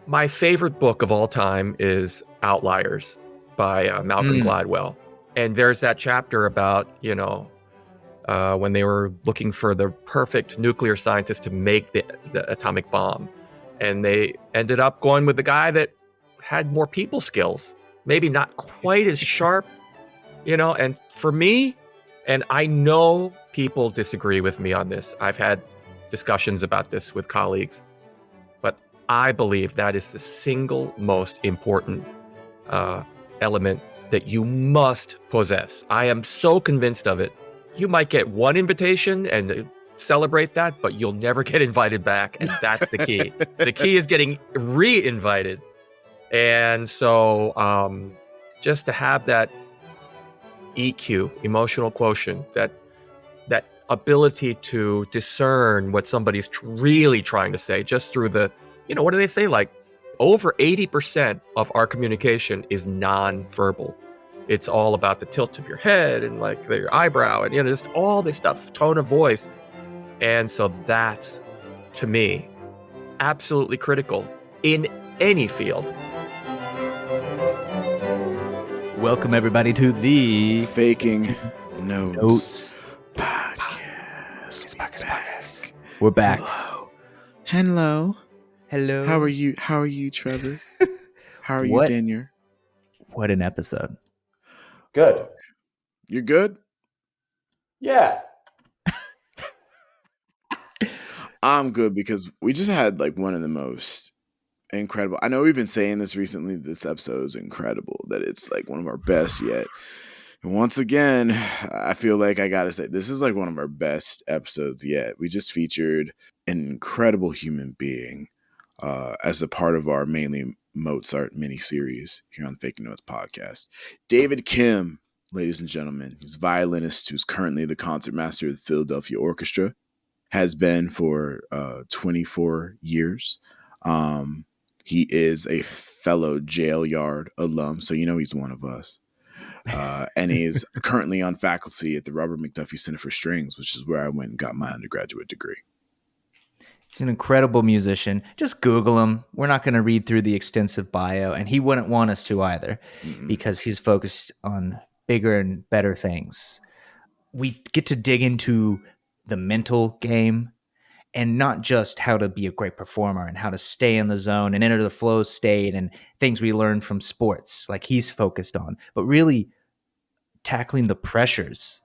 My favorite book of all time is Outliers by Malcolm Gladwell. And there's that chapter about, when they were looking for the perfect nuclear scientist to make the atomic bomb. And they ended up going with the guy that had more people skills, maybe not quite as sharp, and for me, and I know people disagree with me on this. I've had discussions about this with colleagues, but I believe that is the single most important element that you must possess. I am so convinced of it. You might get one invitation and celebrate that, but you'll never get invited back. And that's the key. The key is getting re-invited. And so just to have that EQ, emotional quotient, that ability to discern what somebody's really trying to say just through the, what do they say? Like over 80% of our communication is non-verbal. It's all about the tilt of your head and like your eyebrow and, just all this stuff, tone of voice. And so that's, to me, absolutely critical in any field. Welcome, everybody, to the Faking Notes podcast. We're back. Hello. Hello. How are you, Trevor? How are you, Daniel? What an episode. Good. You're good? Yeah. I'm good because we just had like one of the most incredible. I know we've been saying this recently. This episode is incredible, that it's like one of our best yet. And once again, I feel like I gotta say, this is like one of our best episodes yet. We just featured an incredible human being as a part of our Mainly Mozart mini-series here on the Faking Notes podcast. David Kim, ladies and gentlemen. He's a violinist who's currently the concertmaster of the Philadelphia Orchestra. Has been for 24 years. He is a fellow jail yard alum, so he's one of us. And he's currently on faculty at the McDuffie Center for Strings, which is where I went and got my undergraduate degree. He's an incredible musician. Just Google him. We're not going to read through the extensive bio, and he wouldn't want us to either, because he's focused on bigger and better things. We get to dig into the mental game, and not just how to be a great performer and how to stay in the zone and enter the flow state and things we learn from sports like he's focused on, but really tackling the pressures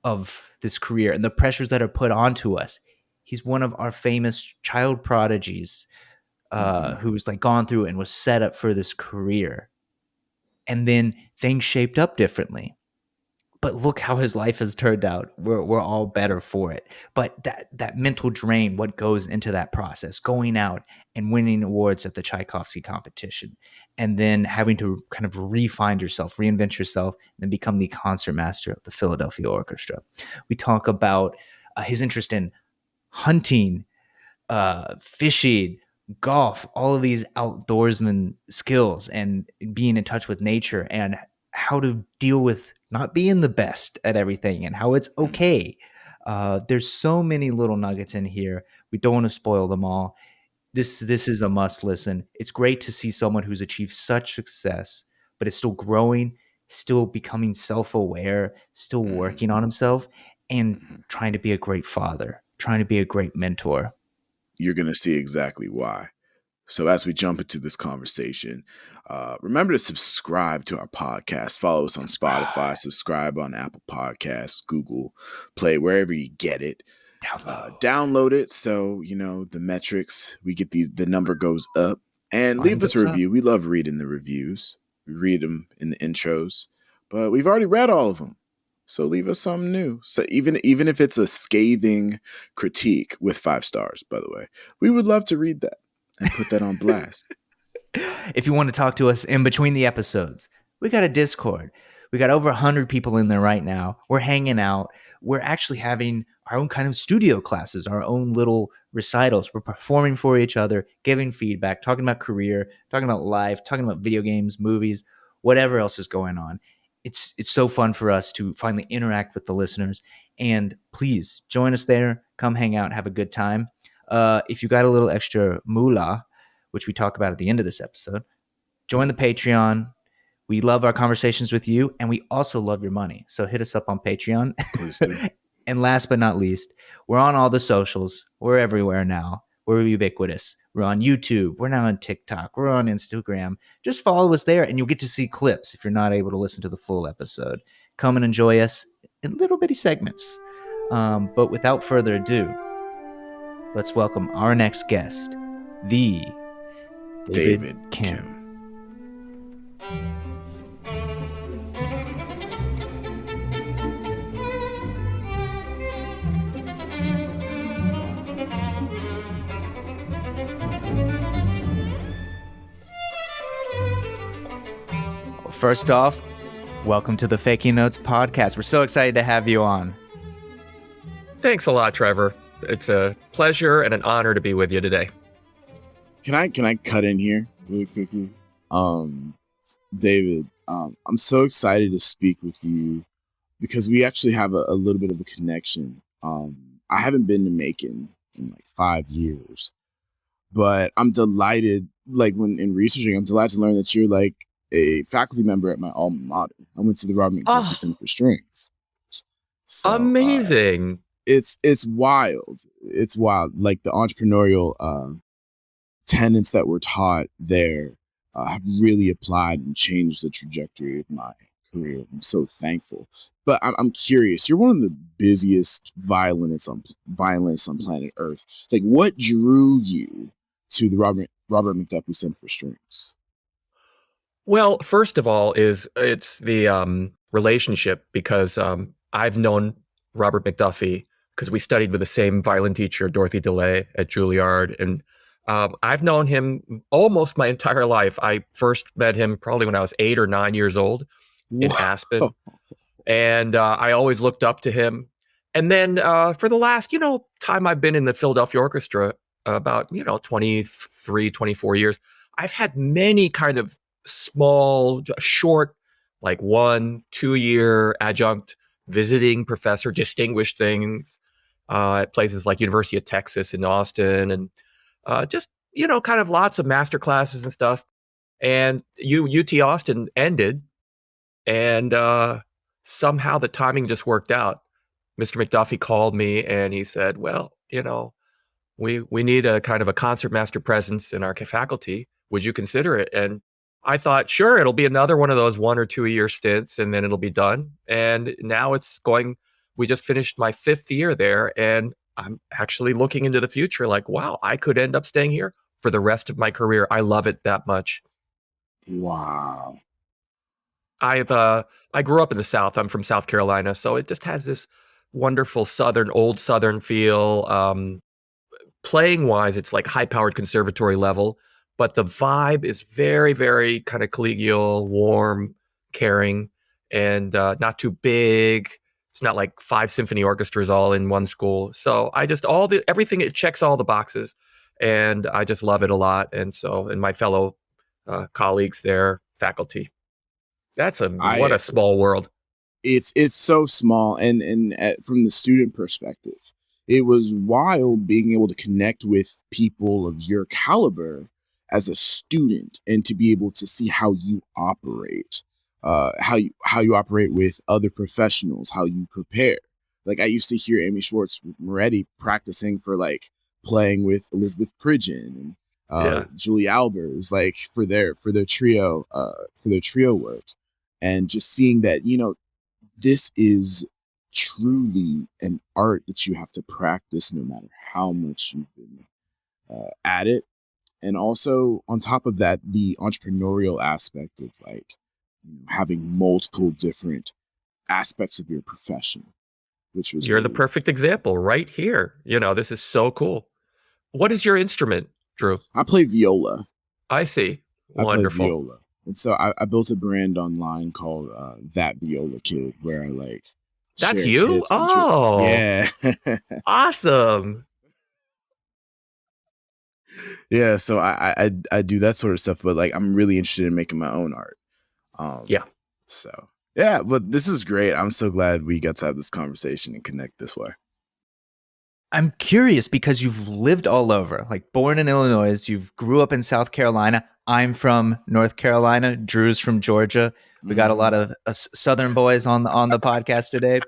of this career and the pressures that are put onto us. He's one of our famous child prodigies who's like gone through and was set up for this career. And then things shaped up differently. But look how his life has turned out. We're all better for it. But that mental drain, what goes into that process, going out and winning awards at the Tchaikovsky Competition, and then having to kind of re-find yourself, reinvent yourself, and then become the concertmaster of the Philadelphia Orchestra. We talk about his interest in hunting, fishing, golf, all of these outdoorsman skills, and being in touch with nature, and how to deal with not being the best at everything and how it's okay. There's so many little nuggets in here. We don't want to spoil them all. This is a must listen. It's great to see someone who's achieved such success, but is still growing, still becoming self-aware, still working on himself, and trying to be a great father, trying to be a great mentor. You're going to see exactly why. So as we jump into this conversation, remember to subscribe to our podcast. Follow us on Spotify. Subscribe on Apple Podcasts, Google Play, wherever you get it. Download it so, the metrics, we get the number goes up. And leave us a review. We love reading the reviews. We read them in the intros. But we've already read all of them. So leave us something new. So even if it's a scathing critique with 5 stars, by the way, we would love to read that and put that on blast. If you want to talk to us in between the episodes, we got a Discord. We got over 100 people in there right now. We're hanging out. We're actually having our own kind of studio classes, our own little recitals. We're performing for each other, giving feedback, talking about career, talking about life, talking about video games, movies, whatever else is going on. It's so fun for us to finally interact with the listeners. And please join us there. Come hang out, have a good time. if you got a little extra moolah, which we talk about at the end of this episode, join the Patreon. We love our conversations with you, and we also love your money. So hit us up on Patreon. Please do. And last but not least, we're on all the socials. We're everywhere now. We're ubiquitous. We're on YouTube. We're now on TikTok. We're on Instagram. Just follow us there, and you'll get to see clips if you're not able to listen to the full episode. Come and enjoy us in little bitty segments. But without further ado, let's welcome our next guest, the David Kim. First off, welcome to the Faking Notes podcast. We're so excited to have you on. Thanks a lot, Trevor. It's a pleasure and an honor to be with you today. Can I cut in here really quickly? David, I'm so excited to speak with you because we actually have a little bit of a connection. I haven't been to Macon in like 5 years, but I'm delighted, like when in researching, I'm delighted to learn that you're like a faculty member at my alma mater. I went to the McDuffie Center for Strings. So, amazing. It's wild. It's wild. Like the entrepreneurial tenets that were taught there have really applied and changed the trajectory of my career. I'm so thankful. But I'm curious. You're one of the busiest violinists on planet Earth. Like, what drew you to the Robert McDuffie Center for Strings? Well, first of all, it's the relationship, because I've known Robert McDuffie because we studied with the same violin teacher, Dorothy DeLay, at Juilliard, and I've known him almost my entire life. I first met him probably when I was 8 or 9 years old in Aspen, and I always looked up to him. And then for the last, time I've been in the Philadelphia Orchestra, about 23, 24 years, I've had many kind of small, short, like 1-2 year adjunct visiting professor, distinguished things at places like University of Texas in Austin, and just, kind of lots of master classes and stuff. And UT Austin ended, and somehow the timing just worked out. Mr. McDuffie called me and he said, well, we need a kind of a concertmaster presence in our faculty. Would you consider it? And I thought, sure, it'll be another one of those 1 or 2 year stints, and then it'll be done. And now it's going. We just finished my 5th year there, and I'm actually looking into the future like, wow, I could end up staying here for the rest of my career. I love it that much. Wow. I grew up in the South. I'm from South Carolina, so it just has this wonderful old Southern feel. Playing wise, it's like high-powered conservatory level, but the vibe is very, very kind of collegial, warm, caring, and not too big. It's not like 5 symphony orchestras all in one school. So I just everything, it checks all the boxes, and I just love it a lot. And my fellow colleagues there, faculty, what a small world. It's so small, and from the student perspective, it was wild being able to connect with people of your caliber as a student, and to be able to see how you operate, how you operate with other professionals, how you prepare. Like, I used to hear Amy Schwartz-Moretti practicing for like playing with Elizabeth Pridgeon and Julie Albers, like for their trio work, and just seeing that, this is truly an art that you have to practice no matter how much you've been at it. And also on top of that, the entrepreneurial aspect of like having multiple different aspects of your profession, which was the perfect example right here. This is so cool. What is your instrument, Drew? I play viola. I see. Wonderful. I play viola. And so I built a brand online called ThatViolaKid, where I like that's you? Oh, yeah. Awesome. Yeah, so I do that sort of stuff, but like I'm really interested in making my own art. So yeah, but this is great. I'm so glad we got to have this conversation and connect this way. I'm curious because you've lived all over, like born in Illinois, you've grew up in South Carolina. I'm from North Carolina. Drew's from Georgia. We got a lot of Southern boys on the podcast today.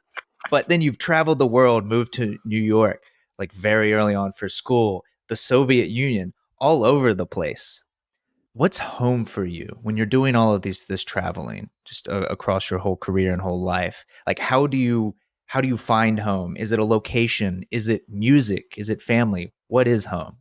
But then you've traveled the world, moved to New York, like very early on for school, the Soviet Union, all over the place. What's home for you when you're doing all of this traveling just across your whole career and whole life? Like how do you find home? Is it a location? Is it music? Is it family? What is home?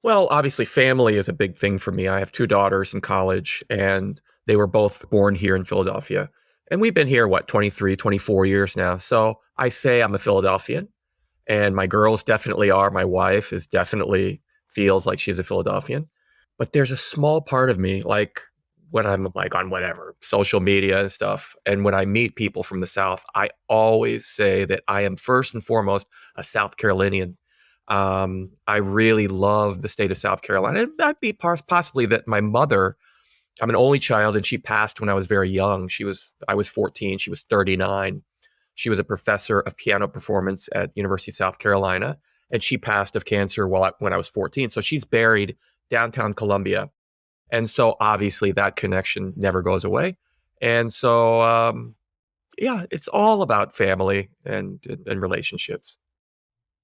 Well, obviously, family is a big thing for me. I have two daughters in college, and they were both born here in Philadelphia. And we've been here, 23, 24 years now. So I say I'm a Philadelphian, and my girls definitely are. My wife is definitely feels like she's a Philadelphian. But there's a small part of me, like when I'm like on whatever, social media and stuff, and when I meet people from the South, I always say that I am first and foremost a South Carolinian. I really love the state of South Carolina. And that'd be possibly that my mother, I'm an only child, and she passed when I was very young. I was 14, she was 39. She was a professor of piano performance at University of South Carolina, and she passed of cancer when I was 14. So she's buried downtown Columbia. And so obviously that connection never goes away. And so, yeah, it's all about family and relationships.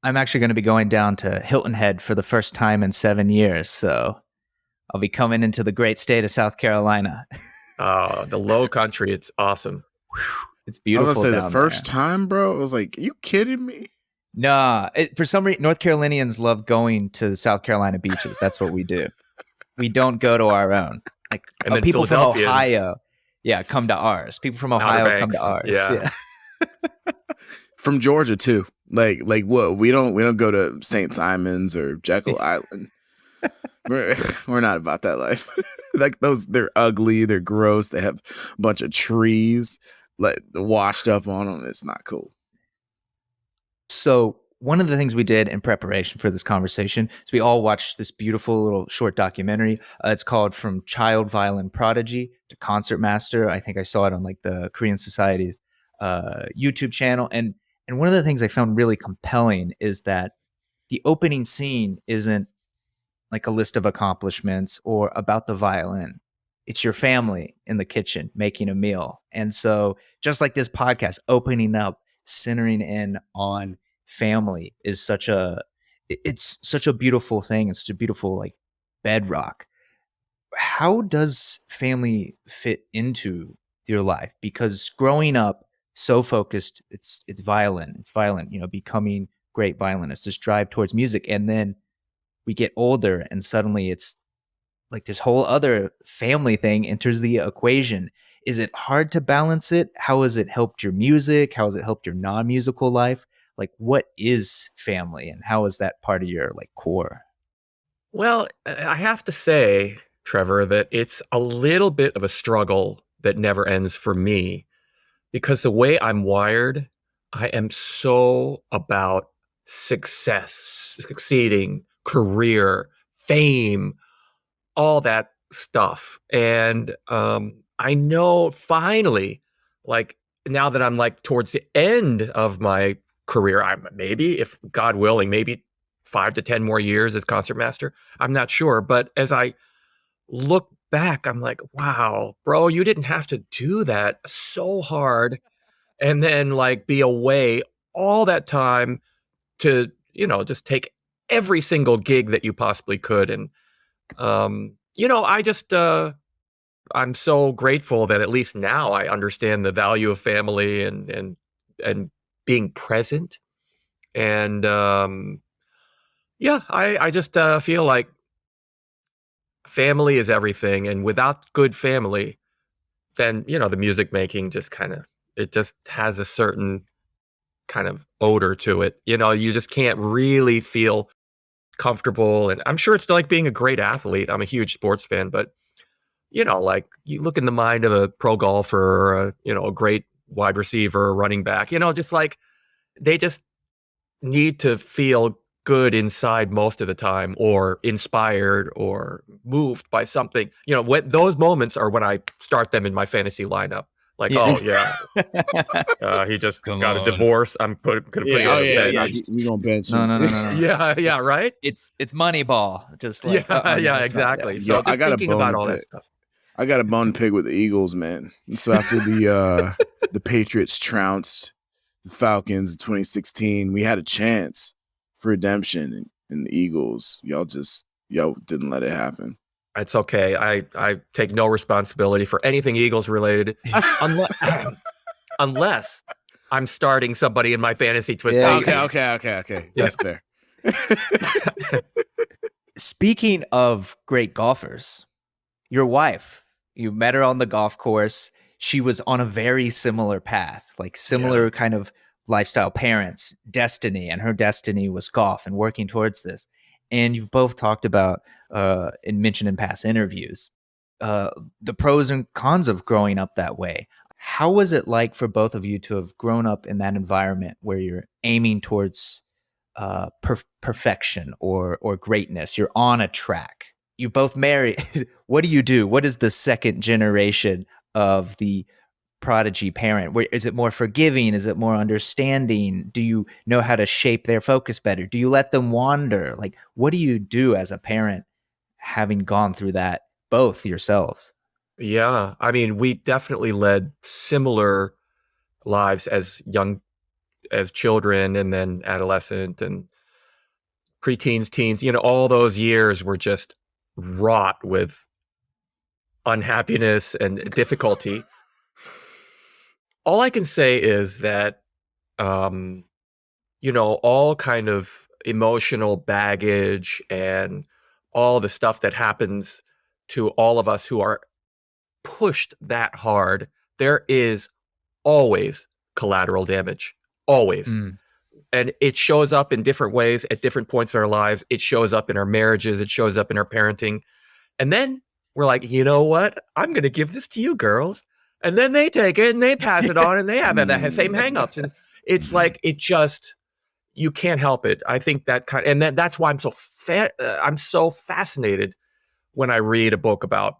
I'm actually going to be going down to Hilton Head for the first time in 7 years. So I'll be coming into the great state of South Carolina. The low country, it's awesome. It's beautiful. I was gonna say down the first there. time, bro. I was like, "You kidding me?" Nah, for some reason, North Carolinians love going to South Carolina beaches. That's what we do. We don't go to our own. Like And then people from Philadelphians, Ohio, yeah, come to ours. People from Outer Ohio come to Banks, ours. yeah. From Georgia too. Like what? We don't go to St. Simon's or Jekyll Island. We're not about that life. Like they're ugly, they're gross. They have a bunch of trees like washed up on them. It's not cool. So one of the things we did in preparation for this conversation is we all watched this beautiful little short documentary. It's called From Child Violin Prodigy to Concertmaster. I think I saw it on like the Korean Society's YouTube channel. And one of the things I found really compelling is that the opening scene isn't like a list of accomplishments or about the violin. It's your family in the kitchen making a meal. And so just like this podcast, opening up, centering in on family is it's such a beautiful thing. It's such a beautiful like bedrock. How does family fit into your life? Because growing up so focused, it's violent, becoming great violinists, this drive towards music. And then we get older and suddenly it's like this whole other family thing enters the equation. Is it hard to balance it? How has it helped your music? How has it helped your non-musical life? Like what is family and how is that part of your like core? Well, I have to say, Trevor, that it's a little bit of a struggle that never ends for me because the way I'm wired, I am so about success, succeeding, career, fame, all that stuff. And I know finally, like now that I'm like towards the end of my career, I'm maybe, if God willing, maybe 5 to 10 more years as concertmaster. I'm not sure. But as I look back, I'm like, wow, bro, you didn't have to do that so hard and then like be away all that time to, just take every single gig that you possibly could. And, I just, I'm so grateful that at least now I understand the value of family and being present. And, yeah, I just feel like family is everything. And without good family, then, the music making just it just has a certain kind of odor to it. You just can't really feel comfortable. And I'm sure it's like being a great athlete. I'm a huge sports fan, but like you look in the mind of a pro golfer or a great wide receiver, running back, just like they just need to feel good inside most of the time or inspired or moved by something. When those moments are when I start them in my fantasy lineup. Like, Yeah. oh yeah, he just Come got a on. divorce. I'm gonna put you on a bench. We gonna bench No, him. no, no, no, no. Yeah, right. It's Moneyball. Just like Yeah, exactly. Yeah. So Yo, I just got a thinking bone about to all that pick. stuff. I got a bone to pick with the Eagles, man. So after the Patriots trounced the Falcons in 2016, we had a chance for redemption in the Eagles. Y'all didn't let it happen. It's okay. I take no responsibility for anything Eagles related, unless I'm starting somebody in my fantasy football. Yeah, Okay. That's fair. Speaking of great golfers, your wife, you met her on the golf course. She was on a very similar path, like similar kind of lifestyle, parents, destiny, and her destiny was golf and working towards this. And you've both talked about and mentioned in past interviews the pros and cons of growing up that way. How was it like for both of you to have grown up in that environment where you're aiming towards perfection or greatness? You're on a track. You both married. What do you do? What is the second generation of the prodigy parent? Where is it more forgiving? Is it more understanding? Do you know how to shape their focus better? Do you let them wander? Like, what do you do as a parent, having gone through that both yourselves? Yeah, I mean, we definitely led similar lives as children, and then adolescent and preteens, teens. All those years were just wrought with unhappiness and difficulty. All I can say is that, all kind of emotional baggage and all the stuff that happens to all of us who are pushed that hard, there is always collateral damage. Always. And it shows up in different ways at different points in our lives. It shows up in our marriages. It shows up in our parenting. And then we're like, you know what? I'm going to give this to you girls. And then they take it and they pass it on and they have the same hangups. And it's like, you can't help it. I think that's why I'm so fascinated when I read a book about,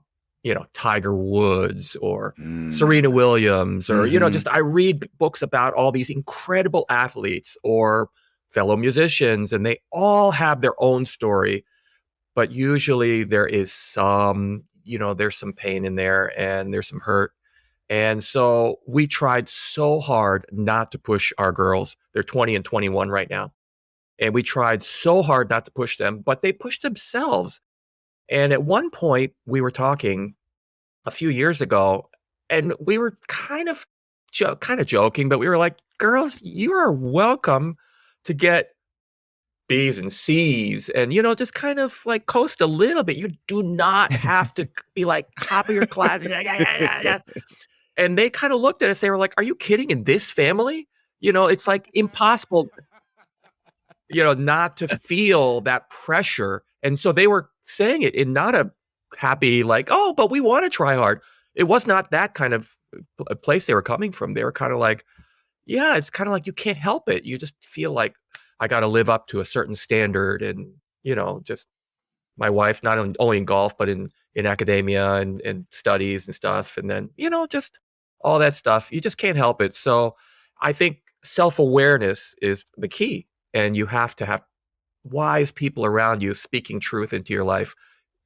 Tiger Woods or Serena Williams, or, I read books about all these incredible athletes or fellow musicians, and they all have their own story. But usually there is there's some pain in there and there's some hurt. And so we tried so hard not to push our girls. They're 20 and 21 right now. And we tried so hard not to push them, but they pushed themselves. And at one point we were talking a few years ago, and we were kind of joking, but we were like, girls, you are welcome to get B's and C's and, just kind of like coast a little bit. You do not have to be like top of your class. And they kind of looked at us. They were like, are you kidding? In this family? It's like impossible, not to feel that pressure. And so they were saying it in not a happy, like, oh, but we want to try hard. It was not that kind of a place they were coming from. They were kind of like, yeah, it's kind of like you can't help it. You just feel like I got to live up to a certain standard. And, just my wife, not only in golf, but in academia and studies and stuff. And then, just all that stuff. You just can't help it. So I think self-awareness is the key. And you have to have wise people around you speaking truth into your life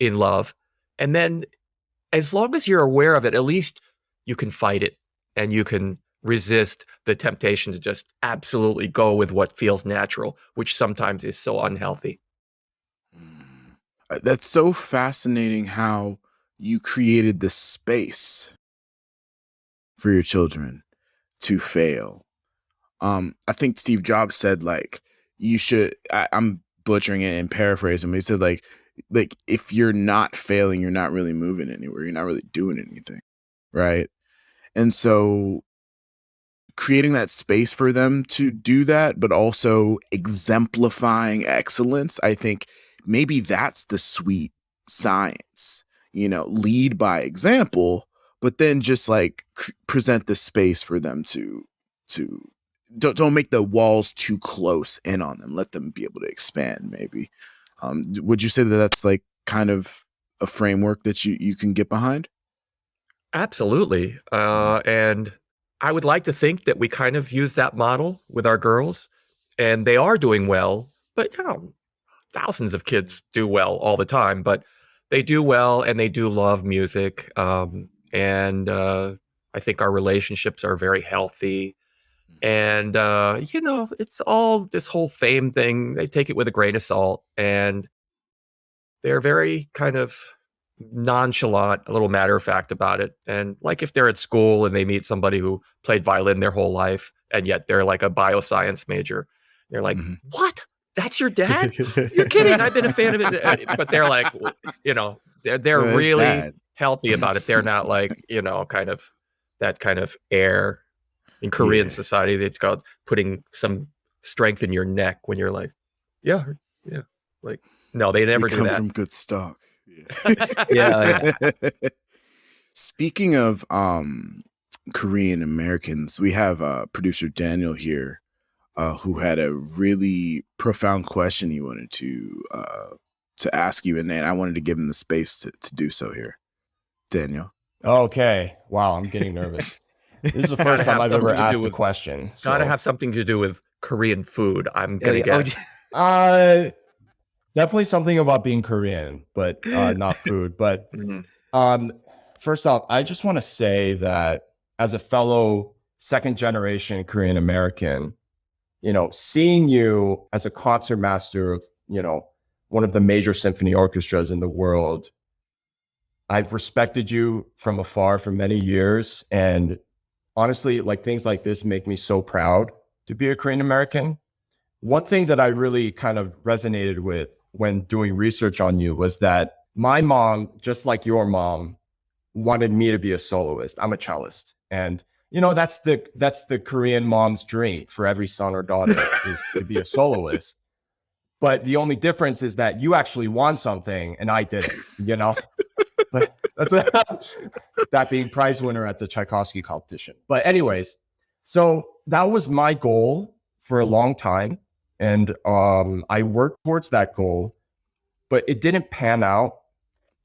in love. And then as long as you're aware of it, at least you can fight it and you can resist the temptation to just absolutely go with what feels natural, which sometimes is so unhealthy. That's so fascinating how you created the space for your children to fail. I think Steve Jobs said, like, you should, I'm butchering it and paraphrasing, but he said, like if you're not failing, you're not really moving anywhere. You're not really doing anything. Right. And so creating that space for them to do that, but also exemplifying excellence, I think maybe that's the sweet science, lead by example, but then just like present the space for them to don't make the walls too close in on them. Let them be able to expand. Maybe. Would you say that that's like kind of a framework that you can get behind? Absolutely. And I would like to think that we kind of use that model with our girls, and they are doing well. But, thousands of kids do well all the time, but they do well and they do love music. And I think our relationships are very healthy. And, it's all this whole fame thing. They take it with a grain of salt, and they're very kind of nonchalant, a little matter of fact about it. And like if they're at school and they meet somebody who played violin their whole life, and yet they're like a bioscience major, they're like, "What? That's your dad? You're kidding. I've been a fan of it." But they're like, they're Well, his really dad. healthy about it. They're not like, kind of that kind of air in Korean Yeah. society. They've got putting some strength in your neck when you're like, yeah, yeah. Like, no, they never We do come that. from good stock. Yeah. Speaking of Korean Americans, we have producer Daniel here, who had a really profound question he wanted to ask you, and then I wanted to give him the space to do so here. Daniel. Okay. Wow, I'm getting nervous. This is the first time I've ever asked a question. Gotta have something to do with Korean food, I'm gonna guess. Definitely something about being Korean, but not food. But first off, I just want to say that as a fellow second generation Korean American, seeing you as a concertmaster of, one of the major symphony orchestras in the world, I've respected you from afar for many years. And honestly, like things like this make me so proud to be a Korean American. One thing that I really kind of resonated with when doing research on you was that my mom, just like your mom, wanted me to be a soloist. I'm a cellist. And that's the Korean mom's dream for every son or daughter is to be a soloist. But the only difference is that you actually won something and I didn't, But that's that being prize winner at the Tchaikovsky competition. But anyways, so that was my goal for a long time. And I worked towards that goal, but it didn't pan out.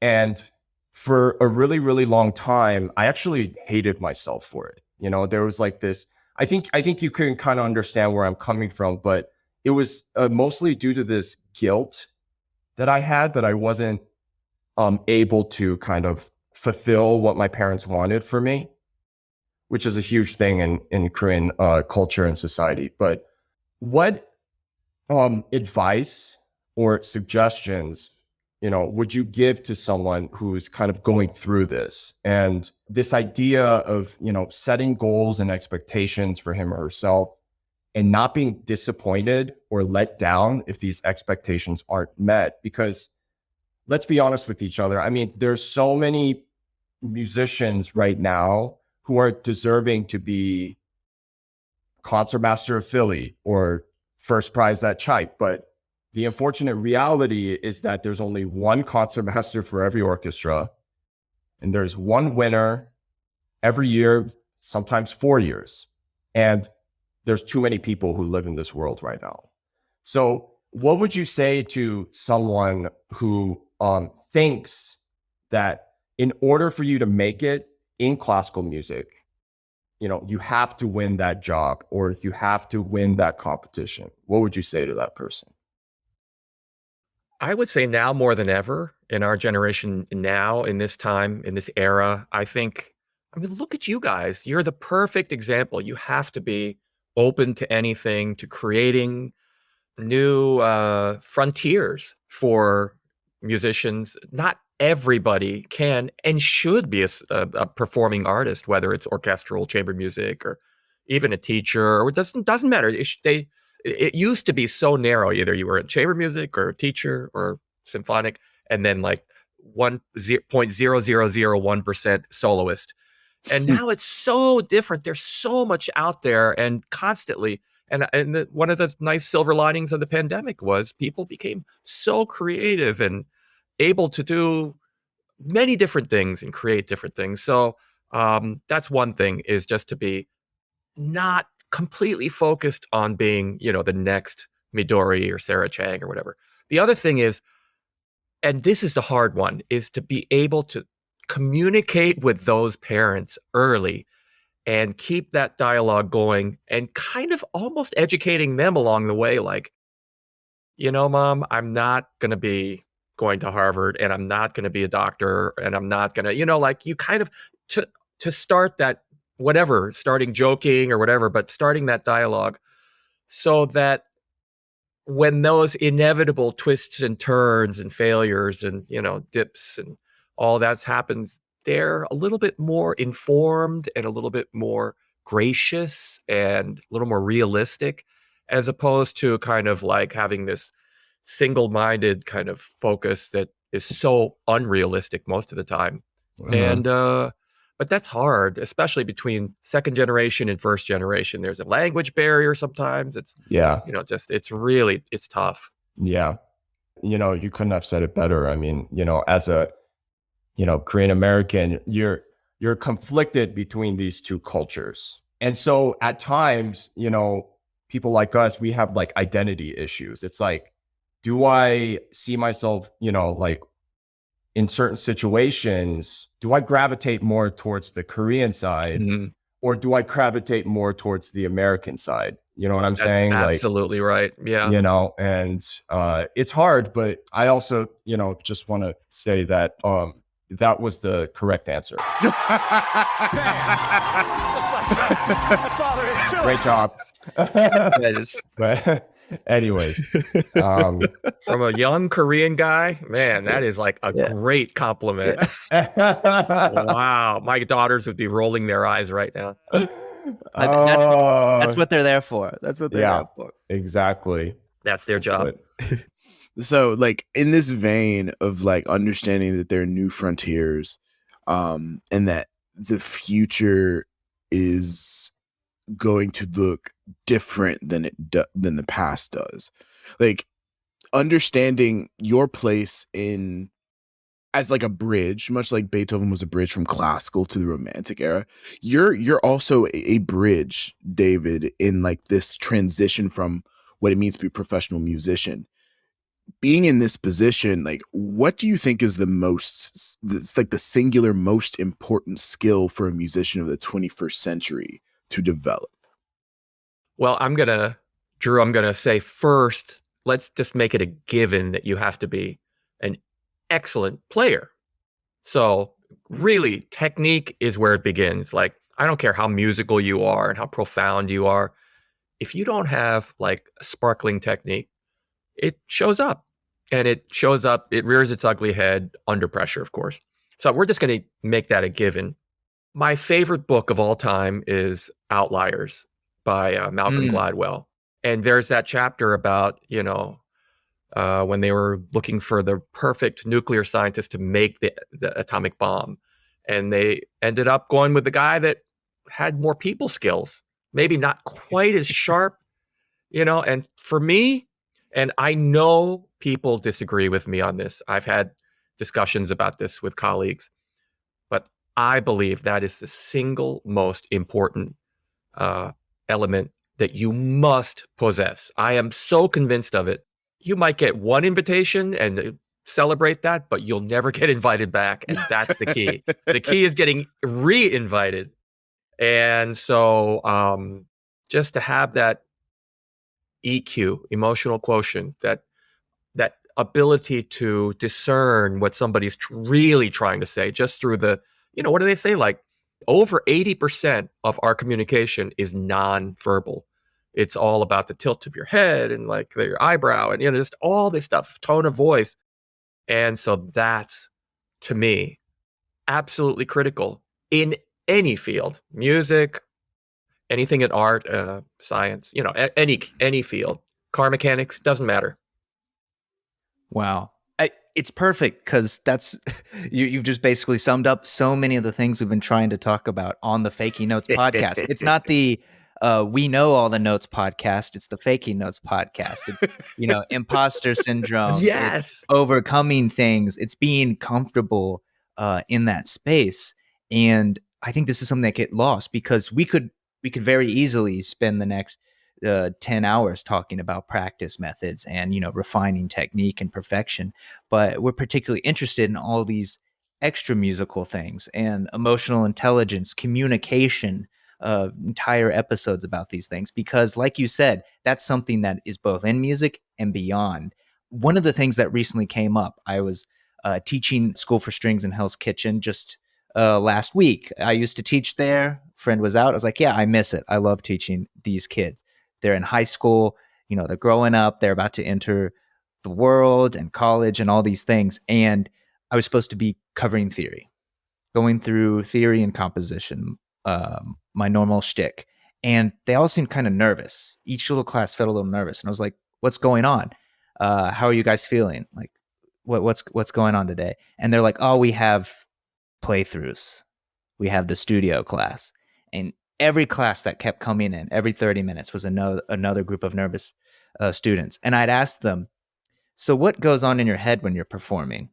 And for a really, really long time, I actually hated myself for it. There was like this, I think you can kind of understand where I'm coming from, but it was mostly due to this guilt that I had that I wasn't able to kind of fulfill what my parents wanted for me, which is a huge thing in Korean culture and society. But what advice or suggestions, would you give to someone who's kind of going through this and this idea of, setting goals and expectations for him or herself and not being disappointed or let down if these expectations aren't met? Because let's be honest with each other. I mean, there's so many musicians right now who are deserving to be Concertmaster of Philly or first prize at Tchaikovsky, but the unfortunate reality is that there's only one concertmaster for every orchestra, and there's one winner every year, sometimes 4 years. And there's too many people who live in this world right now. So what would you say to someone who thinks that in order for you to make it in classical music, you have to win that job or you have to win that competition? What would you say to that person? I would say now more than ever in our generation, now in this time, in this era, I mean, look at you guys. You're the perfect example. You have to be open to anything, to creating new frontiers for musicians. Not everybody can and should be a performing artist, whether it's orchestral, chamber music, or even a teacher, or it doesn't matter. It used to be so narrow. Either you were in chamber music or a teacher or symphonic, and then like 1.0001% soloist. And now it's so different. There's so much out there and constantly. And one of the nice silver linings of the pandemic was people became so creative and able to do many different things and create different things. So that's one thing, is just to be not completely focused on being, the next Midori or Sarah Chang or whatever. The other thing is, and this is the hard one, is to be able to communicate with those parents early and keep that dialogue going and kind of almost educating them along the way. Like, Mom, I'm not going to be going to Harvard and I'm not going to be a doctor and I'm not going to, like you kind of to start that, whatever, starting joking or whatever, but starting that dialogue so that when those inevitable twists and turns and failures and, dips and all that happens, they're a little bit more informed and a little bit more gracious and a little more realistic, as opposed to kind of like having this single-minded kind of focus that is so unrealistic most of the time. And but that's hard, especially between second generation and first generation. There's a language barrier sometimes. It's it's tough. Yeah. You couldn't have said it better. I mean, as a Korean American, you're conflicted between these two cultures. And so at times, people like us, we have like identity issues. It's like, do I see myself, like in certain situations, do I gravitate more towards the Korean side or do I gravitate more towards the American side? You know what I'm saying? Absolutely right. Yeah. And it's hard, but I also, just want to say that that was the correct answer. That's all there is to it. Great job. But anyways, from a young Korean guy, man, that is like a great compliment. Wow. My daughters would be rolling their eyes right now. That's what they're there for. That's what they're there for. Exactly. That's their job. So like in this vein of like understanding that there are new frontiers, and that the future is going to look different than than the past does. Like understanding your place in as like a bridge, much like Beethoven was a bridge from classical to the Romantic era. You're also a bridge, David, in like this transition from what it means to be a professional musician. Being in this position, like what do you think is it's like the singular most important skill for a musician of the 21st century to develop? Well, Drew, I'm gonna say first, let's just make it a given that you have to be an excellent player. So really, technique is where it begins. Like, I don't care how musical you are and how profound you are. If you don't have like sparkling technique, it shows up. And it rears its ugly head under pressure, of course. So we're just going to make that a given. My favorite book of all time is Outliers by Malcolm Gladwell. And there's that chapter about, when they were looking for the perfect nuclear scientist to make the atomic bomb. And they ended up going with the guy that had more people skills, maybe not quite as sharp, and for me, and I know people disagree with me on this. I've had discussions about this with colleagues, but I believe that is the single most important element that you must possess. I am so convinced of it. You might get one invitation and celebrate that, but you'll never get invited back. And that's the key. The key is getting re-invited. And so just to have that EQ, emotional quotient, that ability to discern what somebody's really trying to say just through the, what do they say? Like over 80% of our communication is non-verbal. It's all about the tilt of your head and like your eyebrow and, just all this stuff, tone of voice. And so that's, to me, absolutely critical in any field, music, anything in art, science, any field, car mechanics, doesn't matter. Wow. It's perfect because that's you've just basically summed up so many of the things we've been trying to talk about on the Faking Notes podcast. It's not the We Know All the Notes podcast. It's the Faking Notes podcast. It's, imposter syndrome. Yes. It's overcoming things. It's being comfortable in that space. And I think this is something that get lost because we could very easily spend the next 10 hours talking about practice methods and refining technique and perfection, but we're particularly interested in all these extra musical things and emotional intelligence, communication, entire episodes about these things. Because, like you said, that's something that is both in music and beyond. One of the things that recently came up, I was teaching School for Strings in Hell's Kitchen just last week. I used to teach there. Friend was out. I was like, yeah, I miss it. I love teaching these kids. They're in high school. They're growing up. They're about to enter the world and college and all these things. And I was supposed to be covering theory, going through theory and composition, my normal shtick. And they all seemed kind of nervous. Each little class felt a little nervous. And I was like, what's going on? How are you guys feeling? Like, what's going on today? And they're like, oh, we have playthroughs. We have the studio class. And every class that kept coming in, every 30 minutes was another group of nervous students. And I'd ask them, so what goes on in your head when you're performing?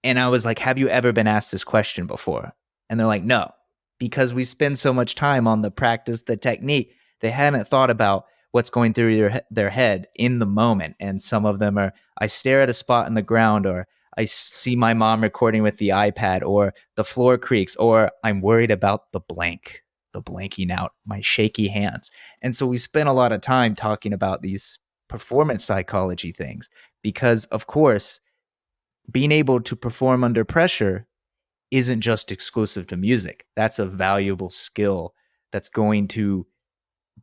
And I was like, have you ever been asked this question before? And they're like, no, because we spend so much time on the practice, the technique. They hadn't thought about what's going through their head in the moment. And some of them are, I stare at a spot in the ground, or I see my mom recording with the iPad, or the floor creaks, or I'm worried about the blanking out, my shaky hands. And so we spent a lot of time talking about these performance psychology things because, of course, being able to perform under pressure isn't just exclusive to music. That's a valuable skill that's going to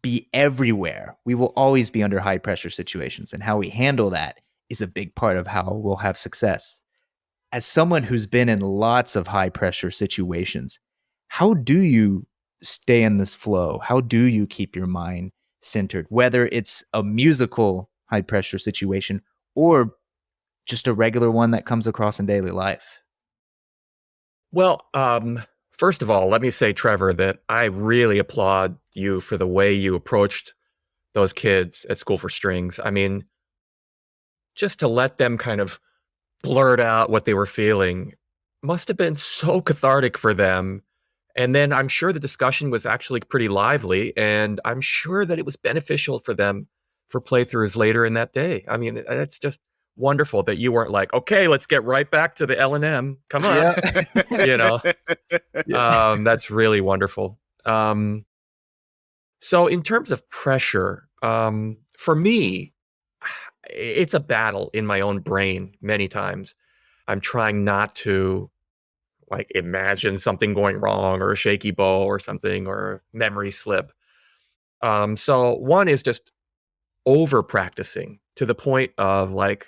be everywhere. We will always be under high pressure situations, and how we handle that is a big part of how we'll have success. As someone who's been in lots of high pressure situations, how do you stay in this flow? How do you keep your mind centered, whether it's a musical high pressure situation or just a regular one that comes across in daily life? Well, first of all, let me say, Trevor, that I really applaud you for the way you approached those kids at School for Strings. I mean, just to let them kind of blurt out what they were feeling must have been so cathartic for them. And then I'm sure the discussion was actually pretty lively, and I'm sure that it was beneficial for them for playthroughs later in that day. I mean, it's just wonderful that you weren't like, okay, let's get right back to the L&M. Come on. Yeah. That's really wonderful. So in terms of pressure, for me, it's a battle in my own brain many times. I'm trying not to like imagine something going wrong or a shaky bow or something or memory slip. So one is just over practicing to the point of like,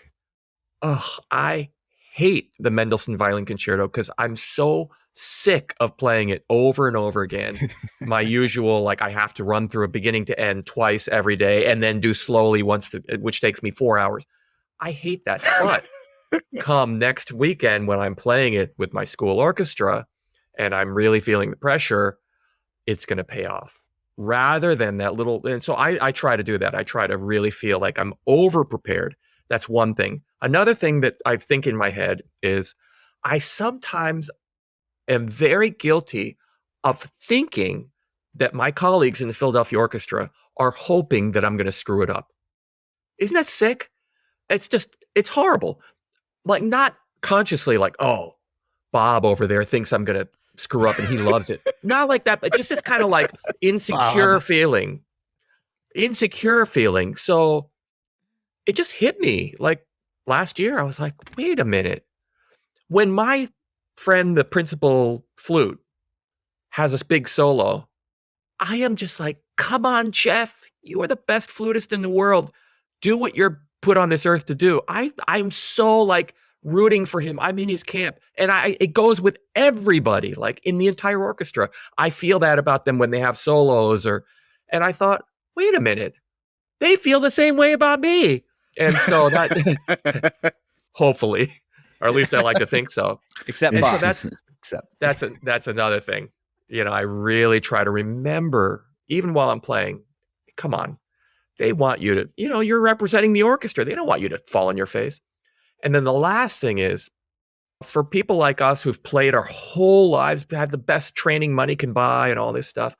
oh, I hate the Mendelssohn Violin Concerto because I'm so sick of playing it over and over again. My usual, like I have to run through a beginning to end twice every day and then do slowly once, which takes me 4 hours. I hate that. But come next weekend when I'm playing it with my school orchestra and I'm really feeling the pressure, it's going to pay off rather than that little. And so I try to do that. I try to really feel like I'm over prepared. That's one thing. Another thing that I think in my head is I sometimes am very guilty of thinking that my colleagues in the Philadelphia Orchestra are hoping that I'm going to screw it up. Isn't that sick? It's horrible. Like not consciously like, oh, Bob over there thinks I'm going to screw up and he loves it. Not like that, but just this kind of like insecure Bob. feeling. Insecure feeling. So it just hit me like last year. I was like, wait a minute. When my friend, the principal flute, has a big solo, I am just like, come on, Jeff. You are the best flutist in the world. Do what you're put on this earth to do. I'm so like rooting for him. I'm in his camp. And it goes with everybody, like in the entire orchestra. I feel that about them when they have solos and I thought, wait a minute. They feel the same way about me. And so that hopefully, or at least I like to think so. Except And Bob. so that's another thing. I really try to remember, even while I'm playing, come on, they want you to, you're representing the orchestra. They don't want you to fall on your face. And then the last thing is, for people like us who've played our whole lives, had the best training money can buy and all this stuff,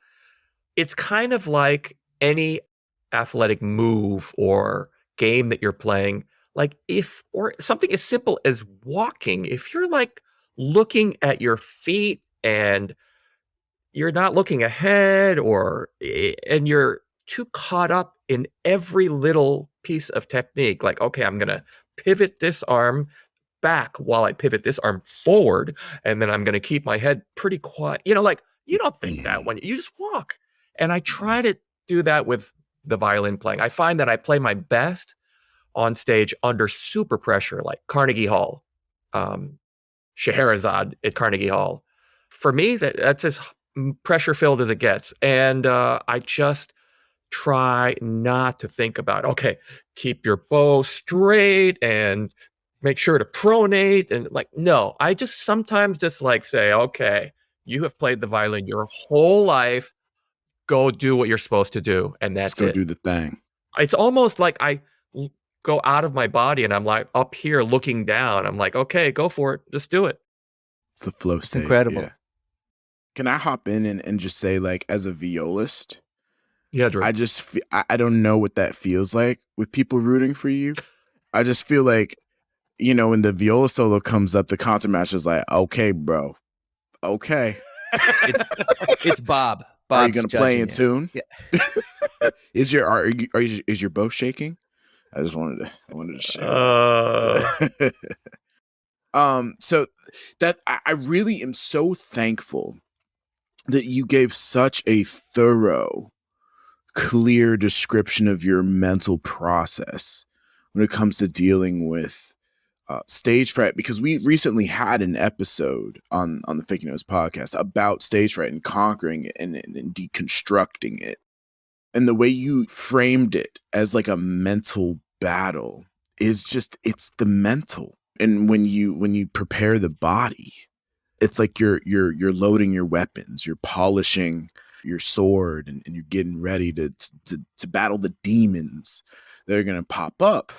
it's kind of like any athletic move or game that you're playing. Like or something as simple as walking, if you're like looking at your feet and you're not looking ahead and you're too caught up in every little piece of technique. Like, okay, I'm going to pivot this arm back while I pivot this arm forward. And then I'm going to keep my head pretty quiet. Like you don't think that when you just walk. And I try to do that with the violin playing. I find that I play my best on stage under super pressure, like Carnegie Hall, Scheherazade at Carnegie Hall. For me, that's as pressure filled as it gets. And I just try not to think about, okay, keep your bow straight and make sure to pronate. And like, no, I just sometimes just like say, okay, you have played the violin your whole life. Go do what you're supposed to do. And that's Let's go it. do the thing. It's almost like I go out of my body and I'm like up here looking down. I'm like, okay, go for it. Just do it. It's the flow state. Incredible. Yeah. Can I hop in and just say, like, as a violist, Yeah, Drew. I don't know what that feels like with people rooting for you. I just feel like, when the viola solo comes up, the concertmaster's like, okay, bro. Okay. It's Bob. Are you going to play in you. tune? Yeah. Is your bow shaking? I just wanted to share that. So that I really am so thankful that you gave such a thorough, clear description of your mental process when it comes to dealing with stage fright, because we recently had an episode on the Fake Nose podcast about stage fright and conquering it and deconstructing it. And the way you framed it as like a mental battle is just, it's the mental. And when you prepare the body, it's like you're loading your weapons, you're polishing your sword, and you're getting ready to battle the demons that are going to pop up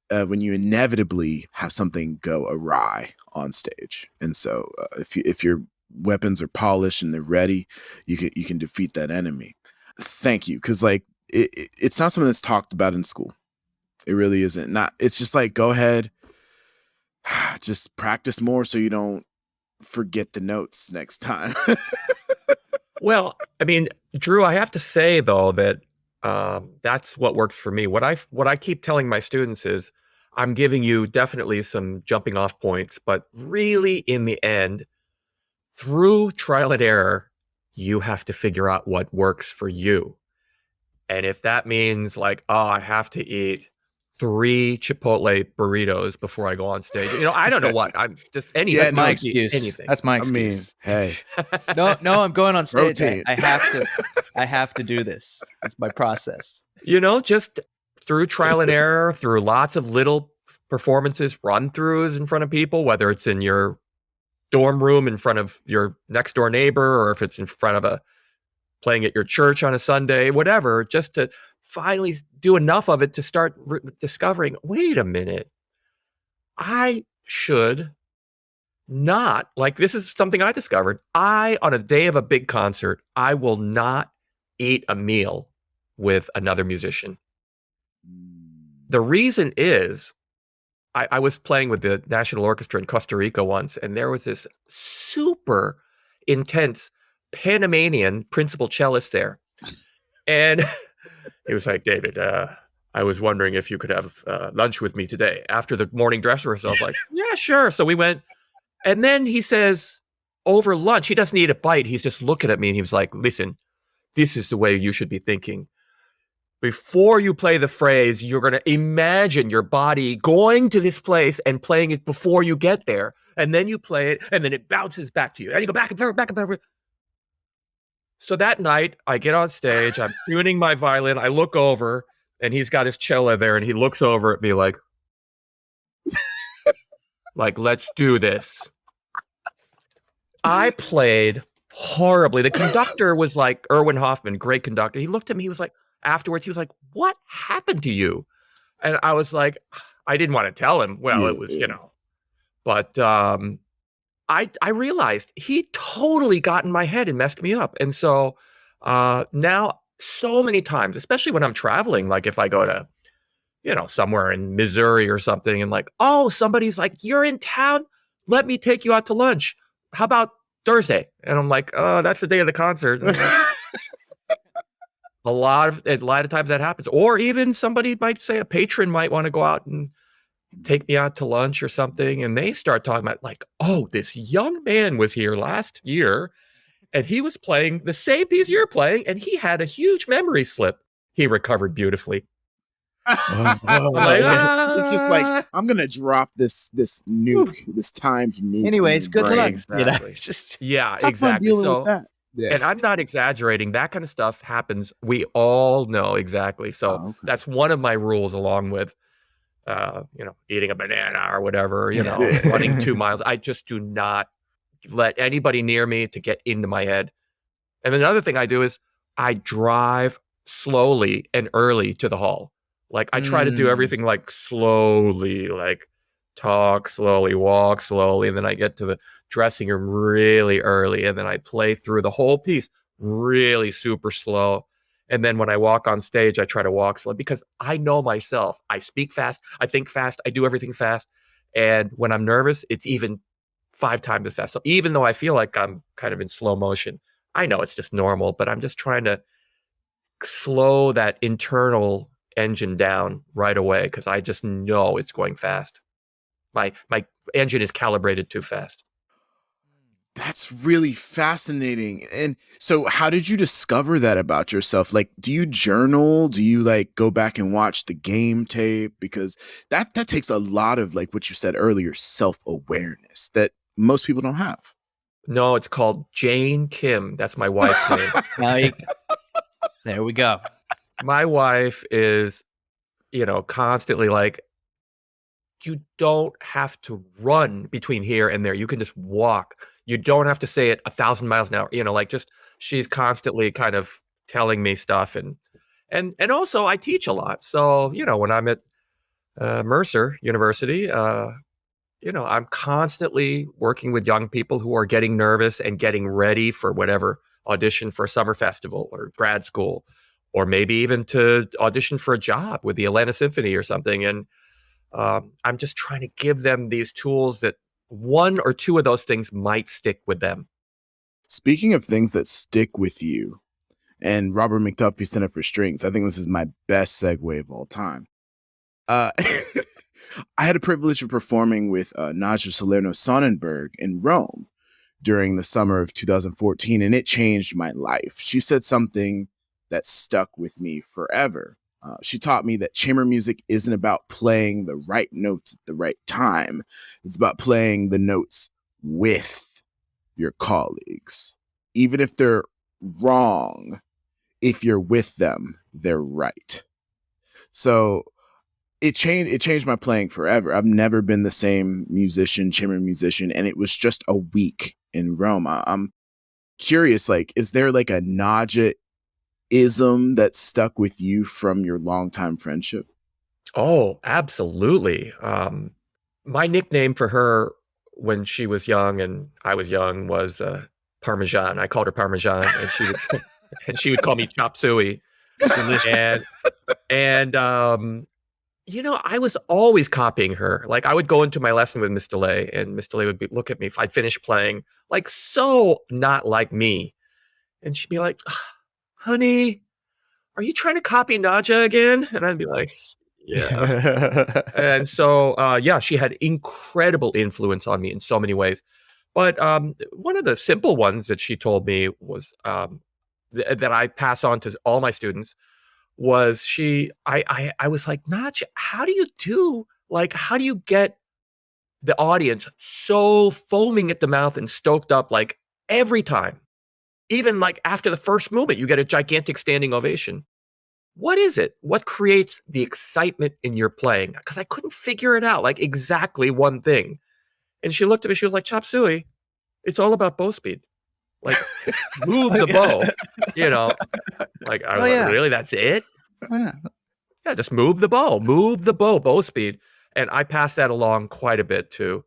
when you inevitably have something go awry on stage. And so if your weapons are polished and they're ready, you can defeat that enemy. Thank you, because like it's not something that's talked about in school. It really isn't. It's just like, go ahead, just practice more so you don't forget the notes next time. Well, I mean, Drew, I have to say though that that's what works for me. What I keep telling my students is, I'm giving you definitely some jumping off points, but really in the end, through trial and error, you have to figure out what works for you. And if that means like, oh, I have to eat 3 Chipotle burritos before I go on stage, I don't know what. I'm just anything. That's my excuse. Anything. That's my excuse. I mean, hey, no, I'm going on stage. Rotate. I have to do this. It's my process. Just through trial and error, through lots of little performances, run-throughs in front of people, whether it's in your dorm room in front of your next door neighbor, or if it's in front of playing at your church on a Sunday, whatever, just to finally do enough of it to start discovering, wait a minute, I should not, like, this is something I discovered. On a day of a big concert, I will not eat a meal with another musician. The reason is, I was playing with the National Orchestra in Costa Rica once, and there was this super intense Panamanian principal cellist there. And he was like, David, I was wondering if you could have lunch with me today after the morning dress rehearsal. I was like, yeah, sure. So we went. And then he says, over lunch, he doesn't eat a bite. He's just looking at me and he was like, listen, this is the way you should be thinking. Before you play the phrase, you're going to imagine your body going to this place and playing it before you get there. And then you play it, and then it bounces back to you. And you go back and forth, back and forth. So that night, I get on stage, I'm tuning my violin, I look over, and he's got his cello there, and he looks over at me like, let's do this. I played horribly. The conductor was like Erwin Hoffman, great conductor. He looked at me, he was like, afterwards, he was like, what happened to you? And I was like, I didn't want to tell him. Well, it was, but I realized he totally got in my head and messed me up. And so now so many times, especially when I'm traveling, like if I go to, somewhere in Missouri or something, and like, oh, somebody's like, you're in town, let me take you out to lunch. How about Thursday? And I'm like, oh, that's the day of the concert. A lot of times that happens. Or even somebody might say, a patron might want to go out and take me out to lunch or something. And they start talking about like, oh, this young man was here last year and he was playing the same piece you're playing. And he had a huge memory slip. He recovered beautifully. It's just like, I'm gonna drop this nuke, this timed nuke. Anyways, good luck. Exactly. You know, it's just have exactly. fun dealing with that. Yeah. And I'm not exaggerating. That kind of stuff happens. We all know exactly. So that's one of my rules, along with, eating a banana or whatever, running 2 miles. I just do not let anybody near me to get into my head. And another thing I do is I drive slowly and early to the hall. Like I try to do everything like slowly, like talk slowly, walk slowly. And then I get to the dressing room really early. And then I play through the whole piece really super slow. And then when I walk on stage, I try to walk slow because I know myself. I speak fast. I think fast. I do everything fast. And when I'm nervous, it's even 5 times as fast. So even though I feel like I'm kind of in slow motion, I know it's just normal, but I'm just trying to slow that internal engine down right away because I just know it's going fast. My engine is calibrated too fast. That's really fascinating. And so how did you discover that about yourself? Like, do you journal? Do you like go back and watch the game tape? Because that takes a lot of, like what you said earlier, self-awareness that most people don't have. No, it's called Jane Kim. That's my wife's name. There we go. My wife is, constantly like, you don't have to run between here and there. You can just walk. You don't have to say it 1,000 miles an hour. Just she's constantly kind of telling me stuff. And also I teach a lot. So, when I'm at Mercer University, I'm constantly working with young people who are getting nervous and getting ready for whatever audition for a summer festival or grad school, or maybe even to audition for a job with the Atlanta Symphony or something. And I'm just trying to give them these tools that 1 or 2 of those things might stick with them. Speaking of things that stick with you, and Robert McDuffie Center for Strings, I think this is my best segue of all time. I had the privilege of performing with Nadia Salerno Sonnenberg in Rome during the summer of 2014, and it changed my life. She said something that stuck with me forever. She taught me that chamber music isn't about playing the right notes at the right time. It's about playing the notes with your colleagues. Even if they're wrong, if you're with them, they're right. So it changed my playing forever. I've never been the same chamber musician, and it was just a week in Rome. I'm curious, like, is there like a Naja ism that stuck with you from your longtime friendship? Oh, absolutely. My nickname for her when she was young and I was young was Parmesan. I called her Parmesan, and she would call me Chop Suey. And I was always copying her. Like I would go into my lesson with Miss DeLay, and Miss DeLay would look at me if I'd finished playing, like so not like me, and she'd be like, "Honey, are you trying to copy Naja again?" And I'd be like, "Yeah." And so, she had incredible influence on me in so many ways. But one of the simple ones that she told me was that I pass on to all my students was I was like, Naja, how do you get the audience so foaming at the mouth and stoked up like every time? Even like after the first movement, you get a gigantic standing ovation. What is it? What creates the excitement in your playing? Because I couldn't figure it out, like exactly one thing. And she looked at me, she was like, Chop Suey, it's all about bow speed. Like, move the bow, Like, I was like, really? That's it? Yeah, just move the bow, bow speed. And I pass that along quite a bit to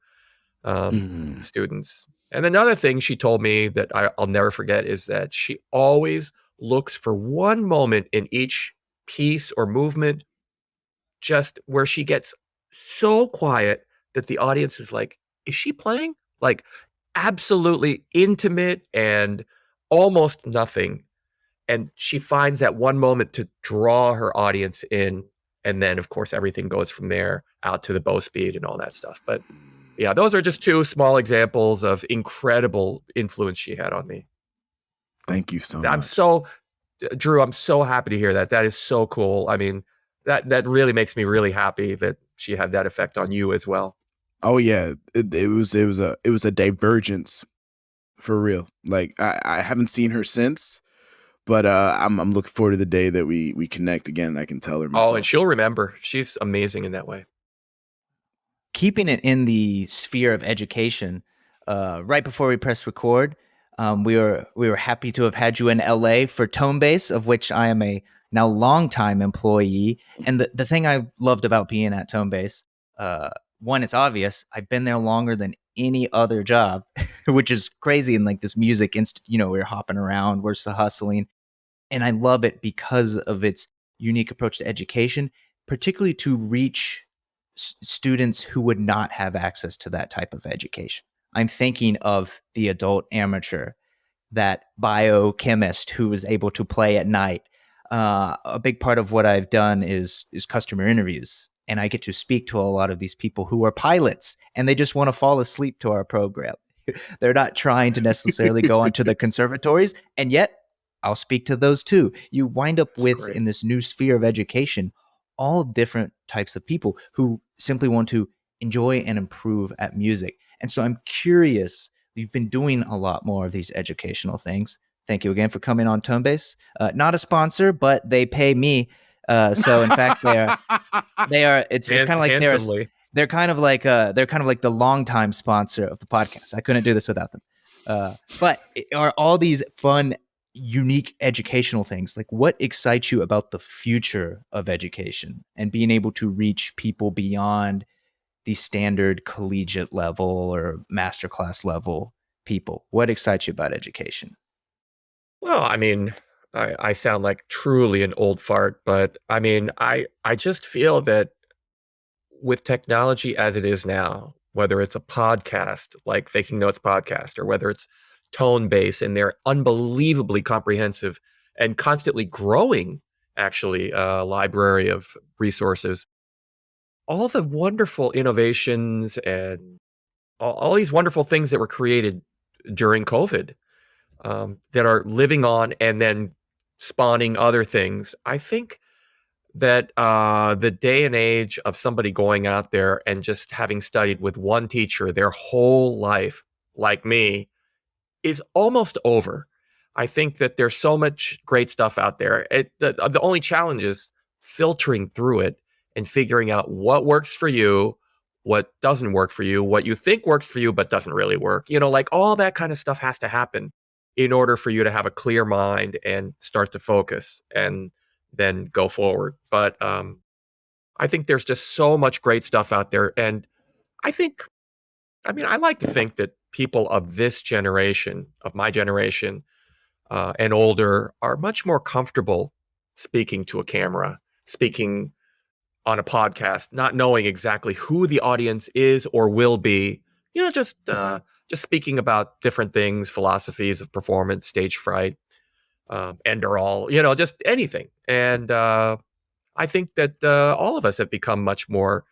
students. And another thing she told me that I'll never forget is that she always looks for one moment in each piece or movement just where she gets so quiet that the audience is like, is she playing? Like, absolutely intimate and almost nothing. And she finds that one moment to draw her audience in, and then, of course, everything goes from there out to the bow speed and all that stuff. But yeah, those are just two small examples of incredible influence she had on me. Thank you so I'm much. so Drew, I'm so happy to hear that. That is so cool. I mean, that really makes me really happy that she had that effect on you as well. Oh yeah, it was a divergence for real. Like I haven't seen her since, but I'm looking forward to the day that we connect again and I can tell her myself. Oh, and she'll remember. She's amazing in that way. Keeping it in the sphere of education, right before we pressed record, we were happy to have had you in LA for Tone Base, of which I am a now longtime employee. And the thing I loved about being at Tone Base, one, it's obvious I've been there longer than any other job, which is crazy. In like this music we're hopping around, we're still hustling, and I love it because of its unique approach to education, particularly to reach students who would not have access to that type of education. I'm thinking of the adult amateur, that biochemist who was able to play at night. A big part of what I've done is customer interviews, and I get to speak to a lot of these people who are pilots, and they just want to fall asleep to our program. They're not trying to necessarily go onto the conservatories, and yet I'll speak to those too. You wind up with, great. in this new sphere of education, all different types of people who simply want to enjoy and improve at music. And so I'm curious, you've been doing a lot more of these educational things. Thank you again for coming on Tone Base. Not a sponsor, but they pay me. So in fact, they are. It's kind of like handsomely. they're kind of like the longtime sponsor of the podcast. I couldn't do this without them. But are all these fun, unique educational things, like what excites you about the future of education and being able to reach people beyond the standard collegiate level or masterclass level people? What excites you about education? Well, I mean, I sound like truly an old fart, but I mean, I just feel that with technology as it is now, whether it's a podcast like Faking Notes podcast, or whether it's Tone Base and their unbelievably comprehensive and constantly growing, actually, library of resources, all the wonderful innovations and all these wonderful things that were created during COVID, that are living on and then spawning other things. I think that the day and age of somebody going out there and just having studied with one teacher their whole life, like me, is almost over. I think that there's so much great stuff out there. The only challenge is filtering through it and figuring out what works for you, what doesn't work for you, what you think works for you but doesn't really work. Like all that kind of stuff has to happen in order for you to have a clear mind and start to focus and then go forward. But I think there's just so much great stuff out there. And I like to think that people of this generation, of my generation, and older, are much more comfortable speaking to a camera, speaking on a podcast, not knowing exactly who the audience is or will be. Just speaking about different things, philosophies of performance, stage fright, Enderall, just anything. And I think that all of us have become much more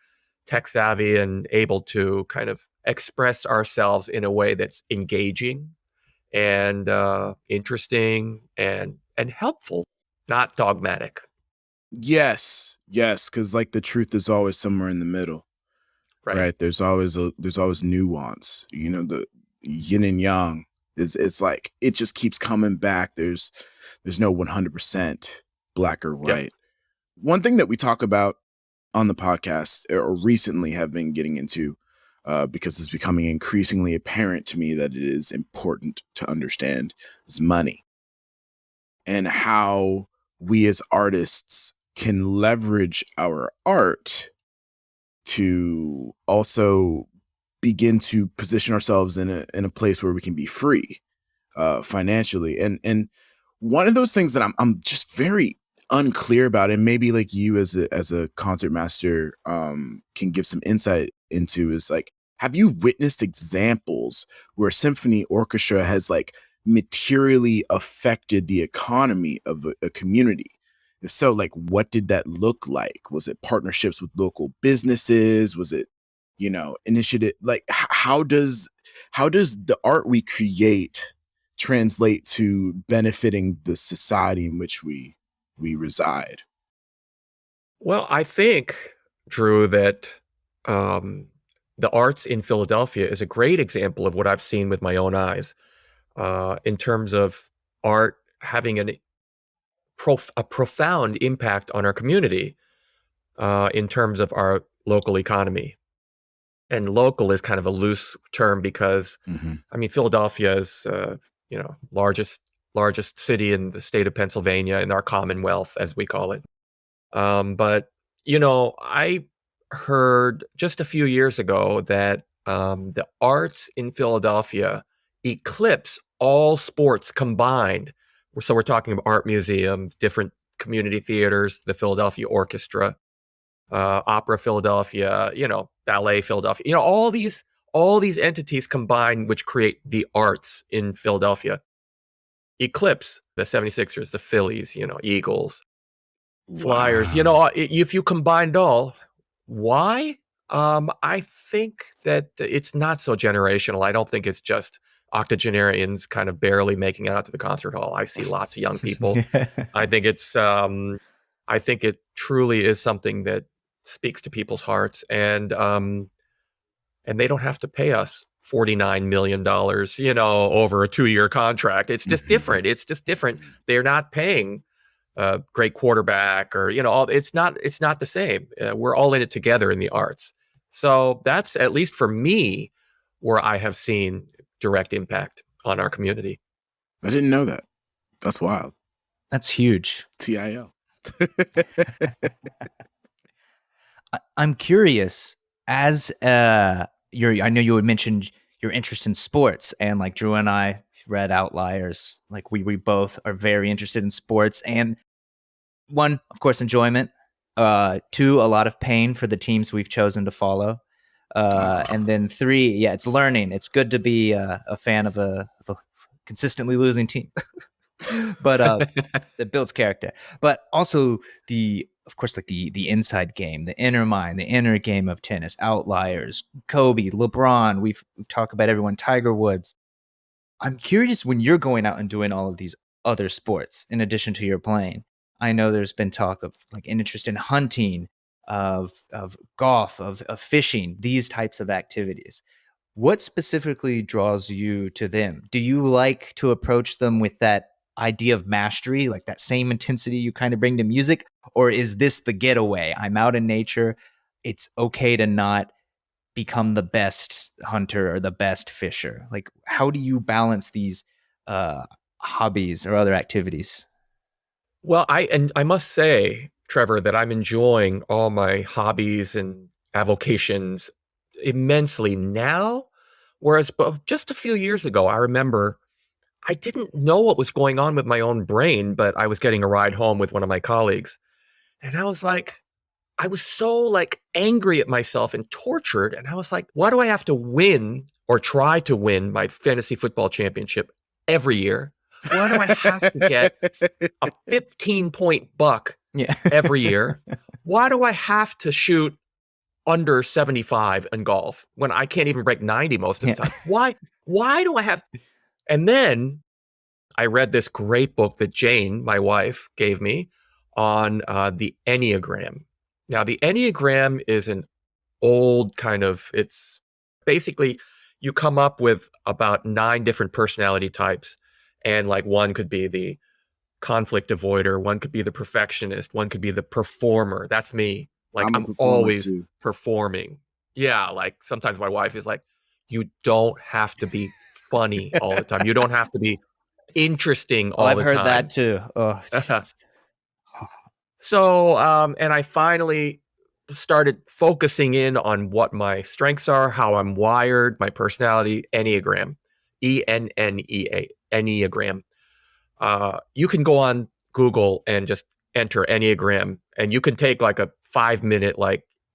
tech savvy and able to kind of express ourselves in a way that's engaging and interesting and helpful, not dogmatic. Yes, because like the truth is always somewhere in the middle, right? There's always nuance. The yin and yang. It's like it just keeps coming back. There's no 100% black or white. Yep. One thing that we talk about on the podcast, or recently have been getting into, because it's becoming increasingly apparent to me that it is important to understand, is money, and how we as artists can leverage our art to also begin to position ourselves in a place where we can be free financially. And one of those things that I'm just very unclear about, and maybe like you as a concertmaster can give some insight into, is like have you witnessed examples where a symphony orchestra has like materially affected the economy of a community? If so, like, what did that look like? Was it partnerships with local businesses? Was it, initiative? Like, how does the art we create translate to benefiting the society in which we reside? Well, I think, Drew, that the arts in Philadelphia is a great example of what I've seen with my own eyes in terms of art having a profound impact on our community in terms of our local economy. And local is kind of a loose term because, I mean, Philadelphia is, largest city in the state of Pennsylvania, in our Commonwealth, as we call it. But, I heard just a few years ago that the arts in Philadelphia eclipse all sports combined. So we're talking about art museum, different community theaters, the Philadelphia Orchestra, Opera Philadelphia, Ballet Philadelphia, all these entities combined, which create the arts in Philadelphia, eclipse the 76ers, the Phillies, Eagles, Flyers, Wow. if you combine it all. Why? I think that it's not so generational. I don't think it's just octogenarians kind of barely making it out to the concert hall. I see lots of young people. I think I think it truly is something that speaks to people's hearts, and they don't have to pay us $49 million, over a 2-year contract. It's just different. It's just different. They're not paying a great quarterback or, it's not the same. We're all in it together in the arts. So that's, at least for me, where I have seen direct impact on our community. I didn't know that. That's wild. That's huge. TIL. I'm curious, as I know you had mentioned your interest in sports, and like Drew and I read Outliers. Like we both are very interested in sports, and one, of course, enjoyment. Two, a lot of pain for the teams we've chosen to follow. And then three, yeah, it's learning. It's good to be a fan of a consistently losing team. But that builds character. But also of course, like the inside game, the inner mind, the inner game of tennis, Outliers, Kobe, LeBron. We've talked about everyone, Tiger Woods. I'm curious, when you're going out and doing all of these other sports in addition to your playing. I know there's been talk of like an interest in hunting, of golf, of fishing, these types of activities. What specifically draws you to them? Do you like to approach them with that idea of mastery, like that same intensity you kind of bring to music? Or is this the getaway? I'm out in nature. It's okay to not become the best hunter or the best fisher. Like, how do you balance these hobbies or other activities? Well, I must say, Trevor, that I'm enjoying all my hobbies and avocations immensely now. Whereas just a few years ago, I remember I didn't know what was going on with my own brain, but I was getting a ride home with one of my colleagues. And I was so like angry at myself and tortured. And I was like, why do I have to win or try to win my fantasy football championship every year? Why do I have to get a 15-point buck Yeah. every year? Why do I have to shoot under 75 in golf when I can't even break 90 most of the time? Why do I have? And then I read this great book that Jane, my wife, gave me on the Enneagram. Now, the Enneagram is an old it's basically you come up with about 9 different personality types. And like one could be the conflict avoider, one could be the perfectionist, one could be the performer. That's me. Like I'm a I'm performer always too. performing. Yeah, like sometimes my wife is like, you don't have to be funny all the time. You don't have to be interesting Oh, all I've the heard that time. too. Oh, just So, and I finally started focusing in on what my strengths are, how I'm wired, my personality, Enneagram, ENNEA, Enneagram. You can go on Google and just enter Enneagram, and you can take like a 5-minute,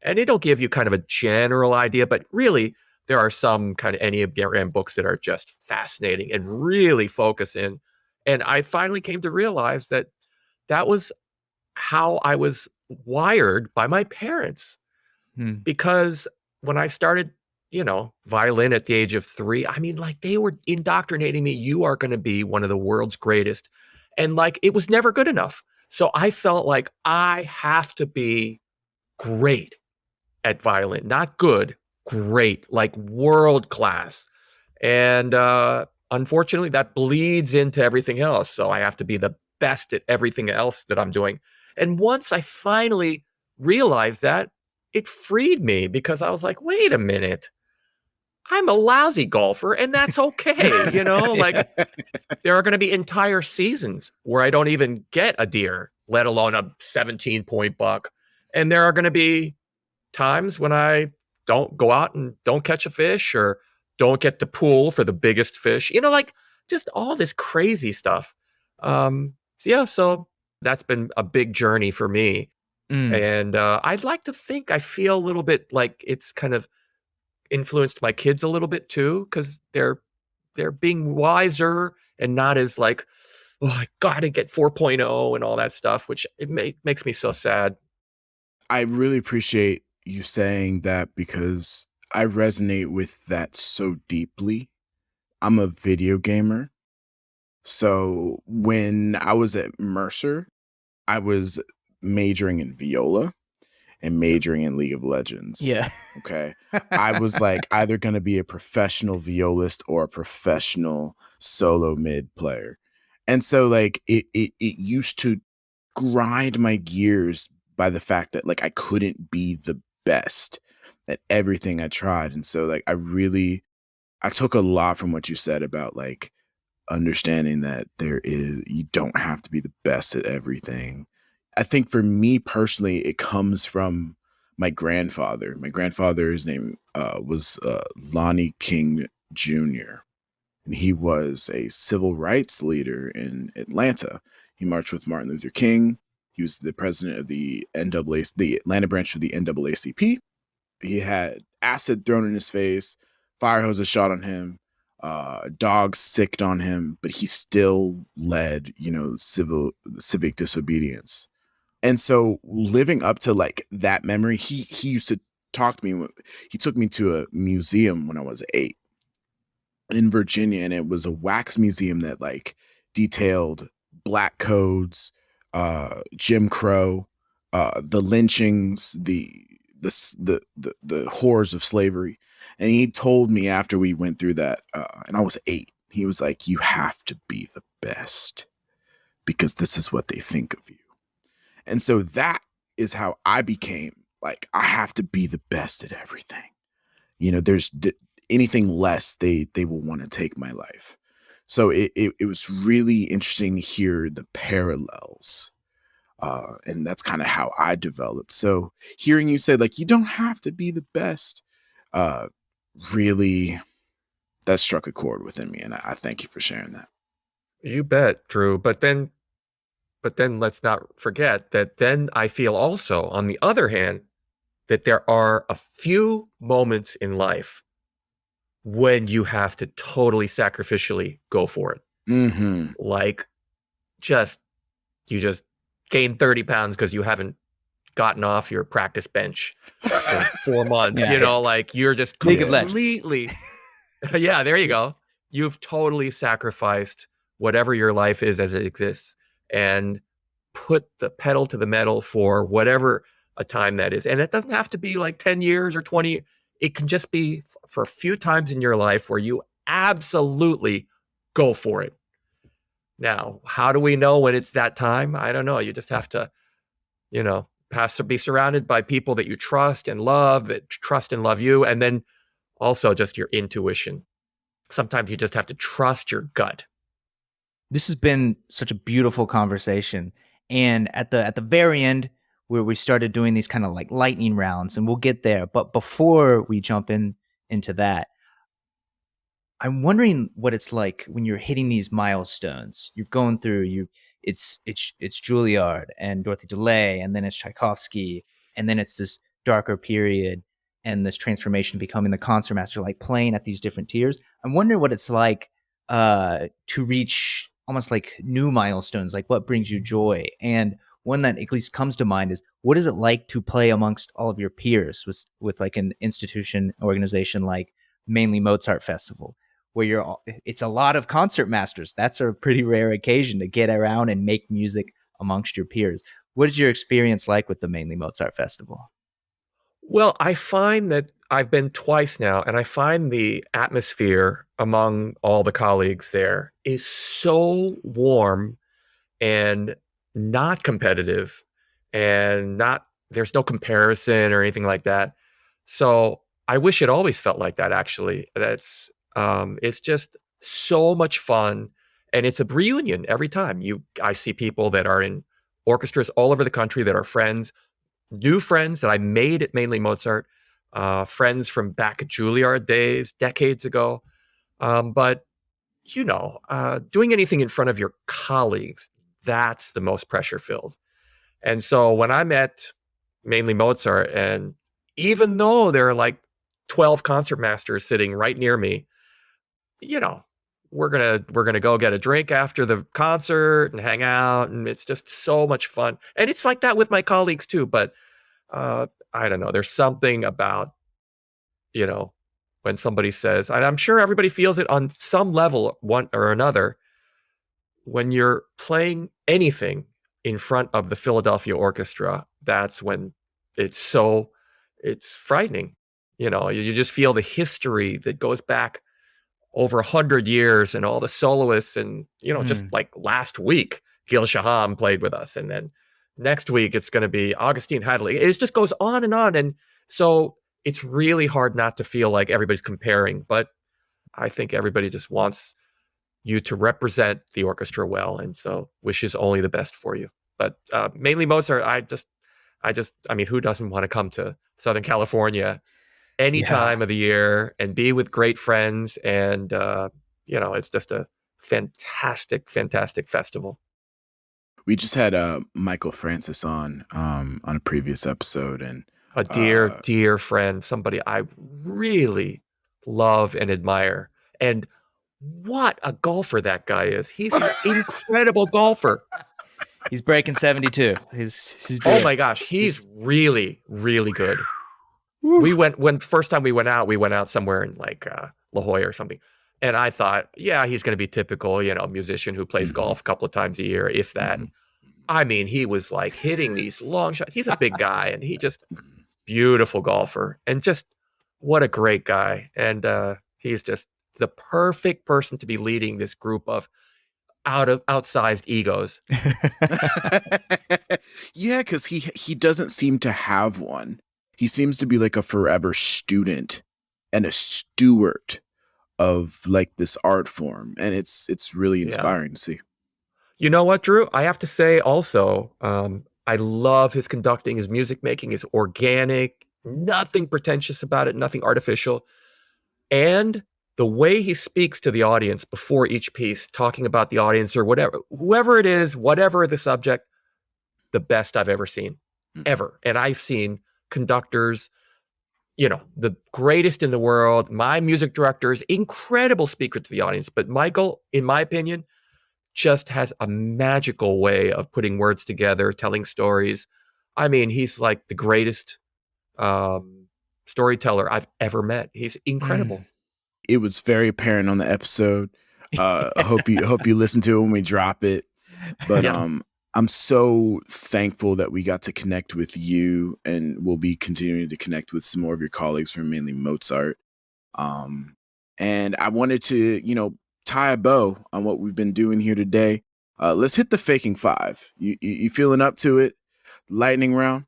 and it'll give you kind of a general idea, but really there are some kind of Enneagram books that are just fascinating and really focus in. And I finally came to realize that that was how I was wired by my parents. Because when I started, violin at the age of 3, I mean, like, they were indoctrinating me. You are going to be one of the world's greatest. And like, it was never good enough. So I felt like I have to be great at violin, not good, great, like world class. And unfortunately, that bleeds into everything else. So I have to be the best at everything else that I'm doing. And once I finally realized that, it freed me because I was like, wait a minute, I'm a lousy golfer and that's okay. Like there are going to be entire seasons where I don't even get a deer, let alone a 17-point buck. And there are going to be times when I don't go out and don't catch a fish or don't get the pool for the biggest fish, like just all this crazy stuff. So that's been a big journey for me. And I'd like to think I feel a little bit like it's kind of influenced my kids a little bit too, because they're being wiser and not as like, oh, I gotta get 4.0 and all that stuff, which makes me so sad. I really appreciate you saying that because I resonate with that so deeply. I'm a video gamer. So when I was at Mercer, I was majoring in viola and majoring in League of Legends. Yeah. Okay. I was like either going to be a professional violist or a professional solo mid player. And so like it used to grind my gears by the fact that like I couldn't be the best at everything I tried. And so like I took a lot from what you said about like understanding that you don't have to be the best at everything. I think for me personally, it comes from my grandfather. My grandfather, his name was Lonnie King Jr., and he was a civil rights leader in Atlanta. He marched with Martin Luther King. He was the president of the the Atlanta branch of the NAACP. He had acid thrown in his face, fire hoses shot on him, dogs sicked on him, but he still led, civic disobedience. And so living up to like that memory, he used to talk to me. He took me to a museum when I was 8 in Virginia, and it was a wax museum that like detailed black codes, Jim Crow, the lynchings, the horrors of slavery. And he told me after we went through that, and I was 8, he was like, "You have to be the best because this is what they think of you." And so that is how I became like, I have to be the best at everything. There's anything less, they will want to take my life. So it was really interesting to hear the parallels. And that's kind of how I developed. So hearing you say like, you don't have to be the best, really, that struck a chord within me. And I thank you for sharing that. You bet, Drew. But then let's not forget that then I feel also, on the other hand, that there are a few moments in life when you have to totally sacrificially go for it. Mm-hmm. Like you just gained 30 pounds because you haven't gotten off your practice bench for 4 months. Like you're just League of completely, yeah, there you go. You've totally sacrificed whatever your life is as it exists and put the pedal to the metal for whatever a time that is. And it doesn't have to be like 10 years or 20. It can just be for a few times in your life where you absolutely go for it. Now, how do we know when it's that time? I don't know. You just have to, be surrounded by people that you trust and love, that trust and love you. And then also just your intuition. Sometimes you just have to trust your gut. This has been such a beautiful conversation. And at the very end, where we started doing these kind of like lightning rounds, and we'll get there. But before we jump into that, I'm wondering what it's like when you're hitting these milestones. You've gone through it's Juilliard and Dorothy DeLay, and then it's Tchaikovsky, and then it's this darker period. and this transformation becoming the concertmaster, like playing at these different tiers. I'm wondering what it's like to reach almost like new milestones, like what brings you joy. And one that at least comes to mind is, what is it like to play amongst all of your peers with like an organization like Mainly Mozart Festival, where it's a lot of concertmasters. That's a pretty rare occasion to get around and make music amongst your peers. What is your experience like with the Mainly Mozart Festival? Well, I find that I've been twice now, and I find the atmosphere among all the colleagues there is so warm and not competitive, and there's no comparison or anything like that. So I wish it always felt like that, actually. It's just so much fun, and it's a reunion every time. I see people that are in orchestras all over the country that are friends, new friends that I made at Mainly Mozart, friends from back at Juilliard days, decades ago. But doing anything in front of your colleagues, that's the most pressure filled. And so when I'm at Mainly Mozart, and even though there are like 12 concertmasters sitting right near me, you know, we're gonna go get a drink after the concert and hang out, and it's just so much fun. And it's like that with my colleagues too. But I don't know. There's something about, you know, when somebody says, and I'm sure everybody feels it on some level, one or another, when you're playing anything in front of the Philadelphia Orchestra, that's when it's frightening. You just feel the history that goes back over 100 years and all the soloists. And, just like last week, Gil Shaham played with us. And then next week, it's going to be Augustine Hadley. It just goes on and on. And so it's really hard not to feel like everybody's comparing. But I think everybody just wants you to represent the orchestra well, and so wishes only the best for you. But Mainly Mozart, I mean, who doesn't want to come to Southern California any time of the year and be with great friends? And it's just a fantastic, fantastic festival. We just had Michael Francis on a previous episode, and A dear friend, somebody I really love and admire. And what a golfer that guy is. He's an incredible golfer. He's breaking 72. He's Oh my gosh, he's really, really good. When first time we went out somewhere in like La Jolla or something. And I thought, yeah, he's going to be typical, musician who plays golf a couple of times a year, if that. I mean, he was like hitting these long shots. He's a big guy, and he just beautiful golfer, and just what a great guy. And he's just the perfect person to be leading this group of outsized egos. Yeah, because he doesn't seem to have one. He seems to be like a forever student and a steward of like this art form, and it's really inspiring to see. You know what, Drew? I have to say also, I love his conducting. His music making is organic, nothing pretentious about it, nothing artificial. And the way he speaks to the audience before each piece, talking about the audience or whatever, whoever it is, whatever the subject, the best I've ever seen, ever. And I've seen conductors, the greatest in the world. My music director is incredible speaker to the audience. But Michael, in my opinion, just has a magical way of putting words together, telling stories. I mean, he's like the greatest storyteller I've ever met. He's incredible. It was very apparent on the episode. I hope you listen to it when we drop it. But I'm so thankful that we got to connect with you, and we'll be continuing to connect with some more of your colleagues from Mainly Mozart. And I wanted to, tie a bow on what we've been doing here today. Let's hit the faking five. You feeling up to it? Lightning round.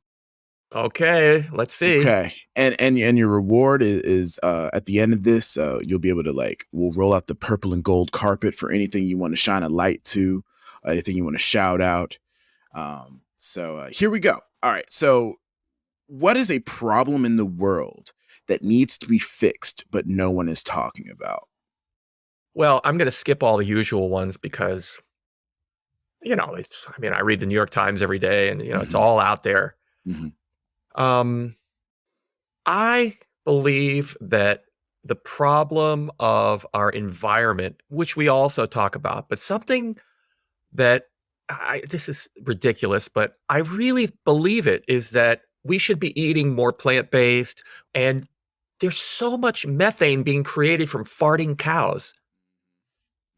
Okay, let's see. Okay, and your reward is at the end of this. You'll be able to we'll roll out the purple and gold carpet for anything you want to shine a light to, anything you want to shout out. So here we go. All right. So, what is a problem in the world that needs to be fixed but no one is talking about? Well, I'm going to skip all the usual ones because, I read the New York Times every day, and, it's all out there. I believe that the problem of our environment, which we also talk about, but something that this is ridiculous, but I really believe it, is that we should be eating more plant-based, and there's so much methane being created from farting cows.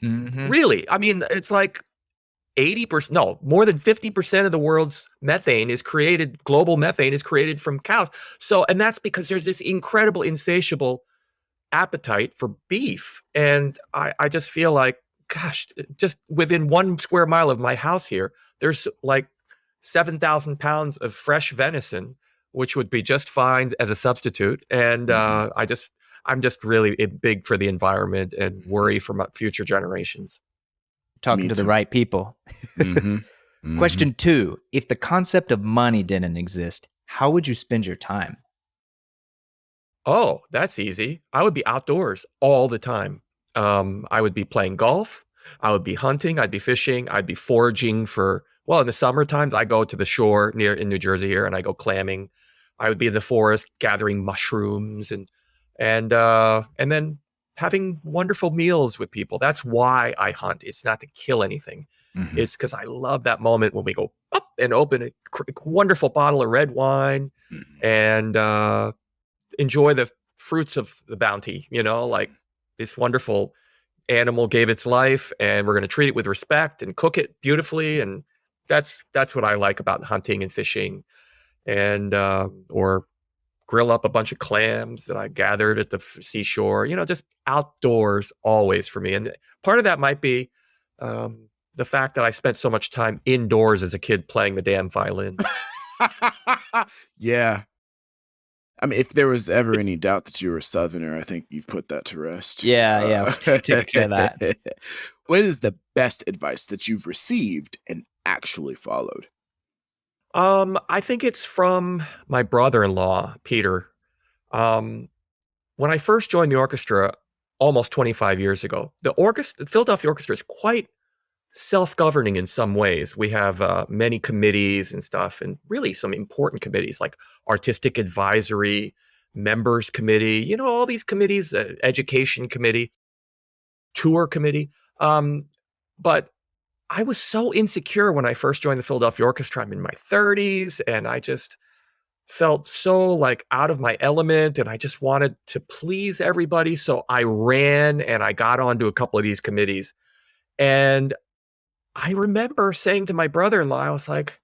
Mm-hmm. Really, I mean, it's like 80%, no, more than 50% of the world's methane is created, global methane is created from cows. So, and that's because there's this incredible, insatiable appetite for beef. And I just feel like, gosh, just within 1 square mile of my house here, there's like 7,000 pounds of fresh venison, which would be just fine as a substitute. And I'm just really big for the environment and worry for my future generations. Talking Me to the too. right people. Mm-hmm. Question 2. If the concept of money didn't exist, how would you spend your time? Oh, that's easy. I would be outdoors all the time. I would be playing golf. I would be hunting. I'd be fishing. I'd be foraging for, well, in the summer times, I go to the shore near in New Jersey here and I go clamming. I would be in the forest gathering mushrooms and then having wonderful meals with people. That's why I hunt. It's not to kill anything. Mm-hmm. It's because I love that moment when we go up and open a wonderful bottle of red wine and enjoy the fruits of the bounty, like this wonderful animal gave its life and we're going to treat it with respect and cook it beautifully. And that's what I like about hunting and fishing and, or grill up a bunch of clams that I gathered at the seashore, just outdoors always for me. And part of that might be, the fact that I spent so much time indoors as a kid playing the damn violin. Yeah. I mean, if there was ever any doubt that you were a Southerner, I think you've put that to rest. Yeah, take care of that. What is the best advice that you've received and actually followed? I think it's from my brother-in-law, Peter. Um, when I first joined the orchestra almost 25 years ago, the Philadelphia Orchestra is quite self-governing in some ways. We have many committees and stuff, and really some important committees like artistic advisory, members committee, all these committees, education committee, tour committee. But I was so insecure when I first joined the Philadelphia Orchestra. I'm in my 30s and I just felt so like out of my element and I just wanted to please everybody. So I ran and I got onto a couple of these committees. And I remember saying to my brother-in-law, I was like,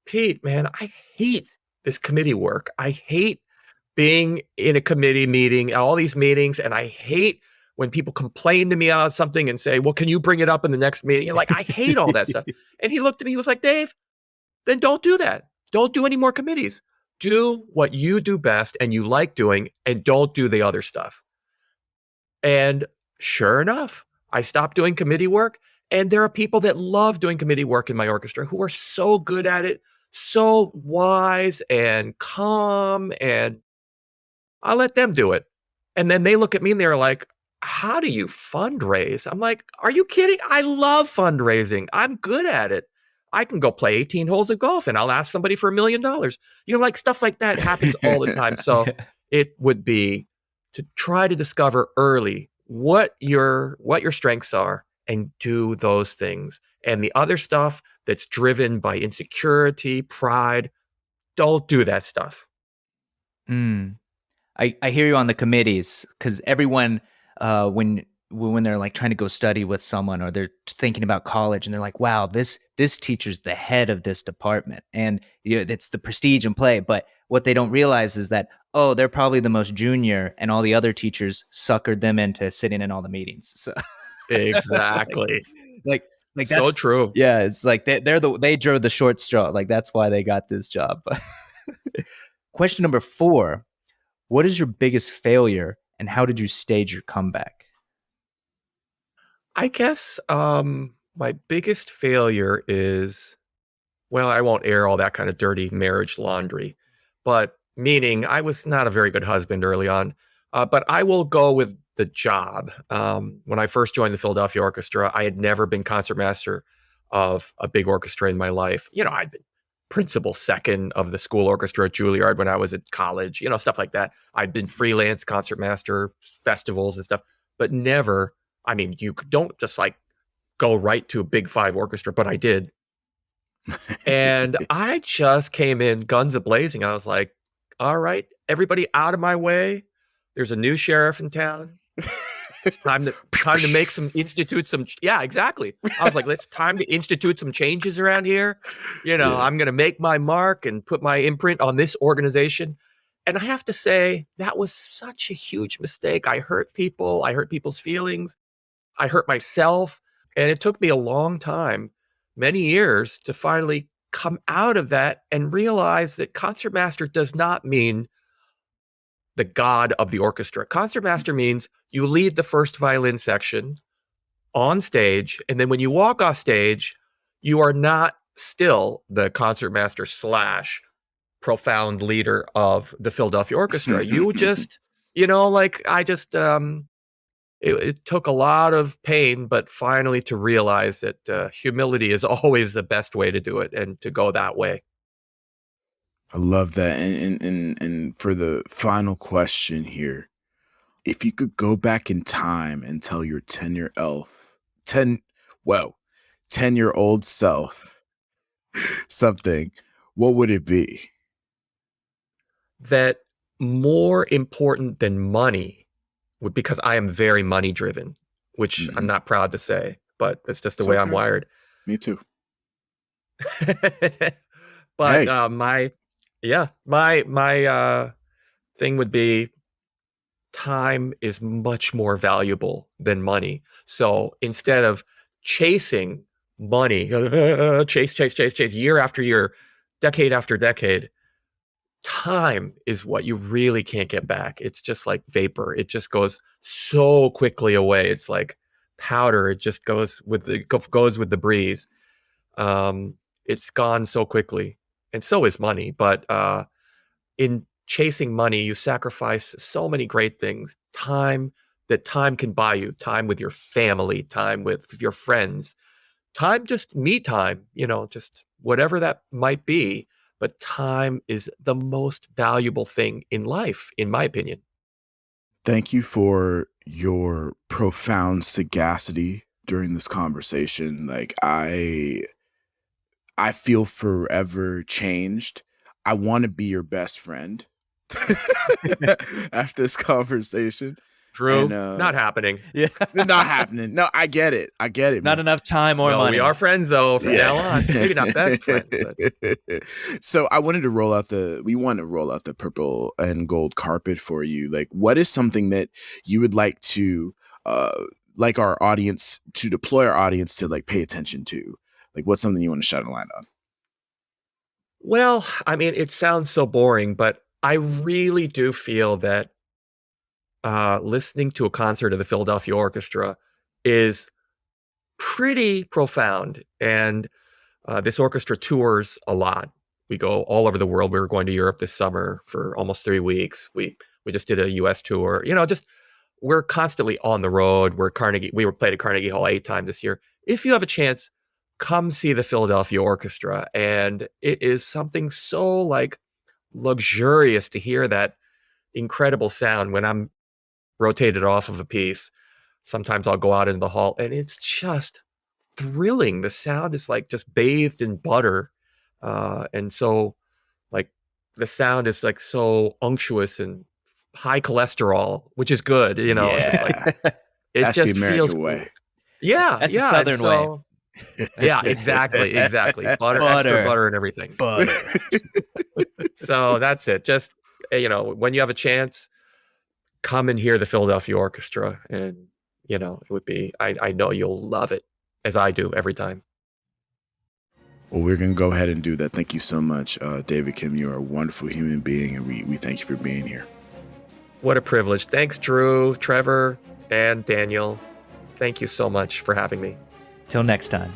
Pete, man, I hate this committee work. I hate being in a committee meeting, all these meetings, and I hate when people complain to me about something and say, well, can you bring it up in the next meeting? Like, I hate all that stuff. And he looked at me, he was like, Dave, then don't do that. Don't do any more committees. Do what you do best and you like doing, and don't do the other stuff. And sure enough, I stopped doing committee work. And there are people that love doing committee work in my orchestra who are so good at it, so wise and calm, and I let them do it. And then they look at me and they're like, how do you fundraise? I'm like, are you kidding? I love fundraising. I'm good at it. I can go play 18 holes of golf and I'll ask somebody for $1 million. Like stuff like that happens all the time. So it would be to try to discover early what your strengths are and do those things. And the other stuff that's driven by insecurity, pride, don't do that stuff. I hear you on the committees because everyone when they're like trying to go study with someone or they're thinking about college and they're like, wow, this teacher's the head of this department and it's the prestige and play. But what they don't realize is that, oh, they're probably the most junior and all the other teachers suckered them into sitting in all the meetings. So Exactly. like So that's true. Yeah, it's like they drove the short straw. Like that's why they got this job. Question number 4. What is your biggest failure and how did you stage your comeback? I guess my biggest failure is, well, I won't air all that kind of dirty marriage laundry, but meaning I was not a very good husband early on. But I will go with the job. When I first joined the Philadelphia Orchestra, I had never been concertmaster of a big orchestra in my life. I'd been principal second of the school orchestra at Juilliard when I was at college, stuff like that. I'd been freelance concertmaster, festivals and stuff, but never, you don't just like go right to a big five orchestra, but I did. And I just came in guns a-blazing. I was like, all right, everybody out of my way. There's a new sheriff in town. It's time to make yeah, exactly. I was like, it's time to institute some changes around here. I'm going to make my mark and put my imprint on this organization. And I have to say, that was such a huge mistake. I hurt people. I hurt people's feelings. I hurt myself. And it took me a long time, many years, to finally come out of that and realize that concertmaster does not mean the god of the orchestra. Concertmaster means you lead the first violin section on stage, and then when you walk off stage, you are not still the concertmaster / profound leader of the Philadelphia Orchestra. You just, it took a lot of pain, but finally to realize that humility is always the best way to do it and to go that way. I love that. And for the final question here, if you could go back in time and tell your 10-year-old self something, what would it be? That more important than money, because I am very money driven, which I'm not proud to say, but it's just the way I'm wired. Me too. But my thing would be, time is much more valuable than money. So instead of chasing money, chase year after year, decade after decade, time is what you really can't get back. It's just like vapor. It just goes so quickly away. It's like powder. It just goes with the breeze. It's gone so quickly, and so is money. But in chasing money, you sacrifice so many great things. Time can buy you. Time with your family. Time with your friends. Time, just me time. Just whatever that might be. But time is the most valuable thing in life, in my opinion. Thank you for your profound sagacity during this conversation. Like, I feel forever changed. I want to be your best friend after this conversation. True. And, not happening. Yeah. Not happening. No, I get it. Not man. Enough time or money. We are friends though from now on. Maybe not best friends. But. So we want to roll out the purple and gold carpet for you. Like, what is something that you would like to like our audience to deploy our audience to like pay attention to? Like, what's something you want to shine a light on? Well, it sounds so boring, but I really do feel that listening to a concert of the Philadelphia Orchestra is pretty profound. And this orchestra tours a lot. We go all over the world. We were going to Europe this summer for almost 3 weeks. We just did a US tour. We're constantly on the road. We were played at Carnegie Hall 8 times this year. If you have a chance, come see the Philadelphia Orchestra. And it is something so like luxurious to hear that incredible sound when I'm rotated off of a piece. Sometimes I'll go out into the hall and it's just thrilling. The sound is like just bathed in butter. And so like the sound is like so unctuous and high cholesterol, which is good. Yeah. It just the American feels way. Yeah. That's the Southern way. Yeah, exactly. Butter, extra butter and everything. Butter. So that's it. Just, when you have a chance, come and hear the Philadelphia Orchestra. And, it would be, I know you'll love it as I do every time. Well, we're going to go ahead and do that. Thank you so much, David Kim. You are a wonderful human being, and we thank you for being here. What a privilege. Thanks, Drew, Trevor, and Daniel. Thank you so much for having me. Till next time.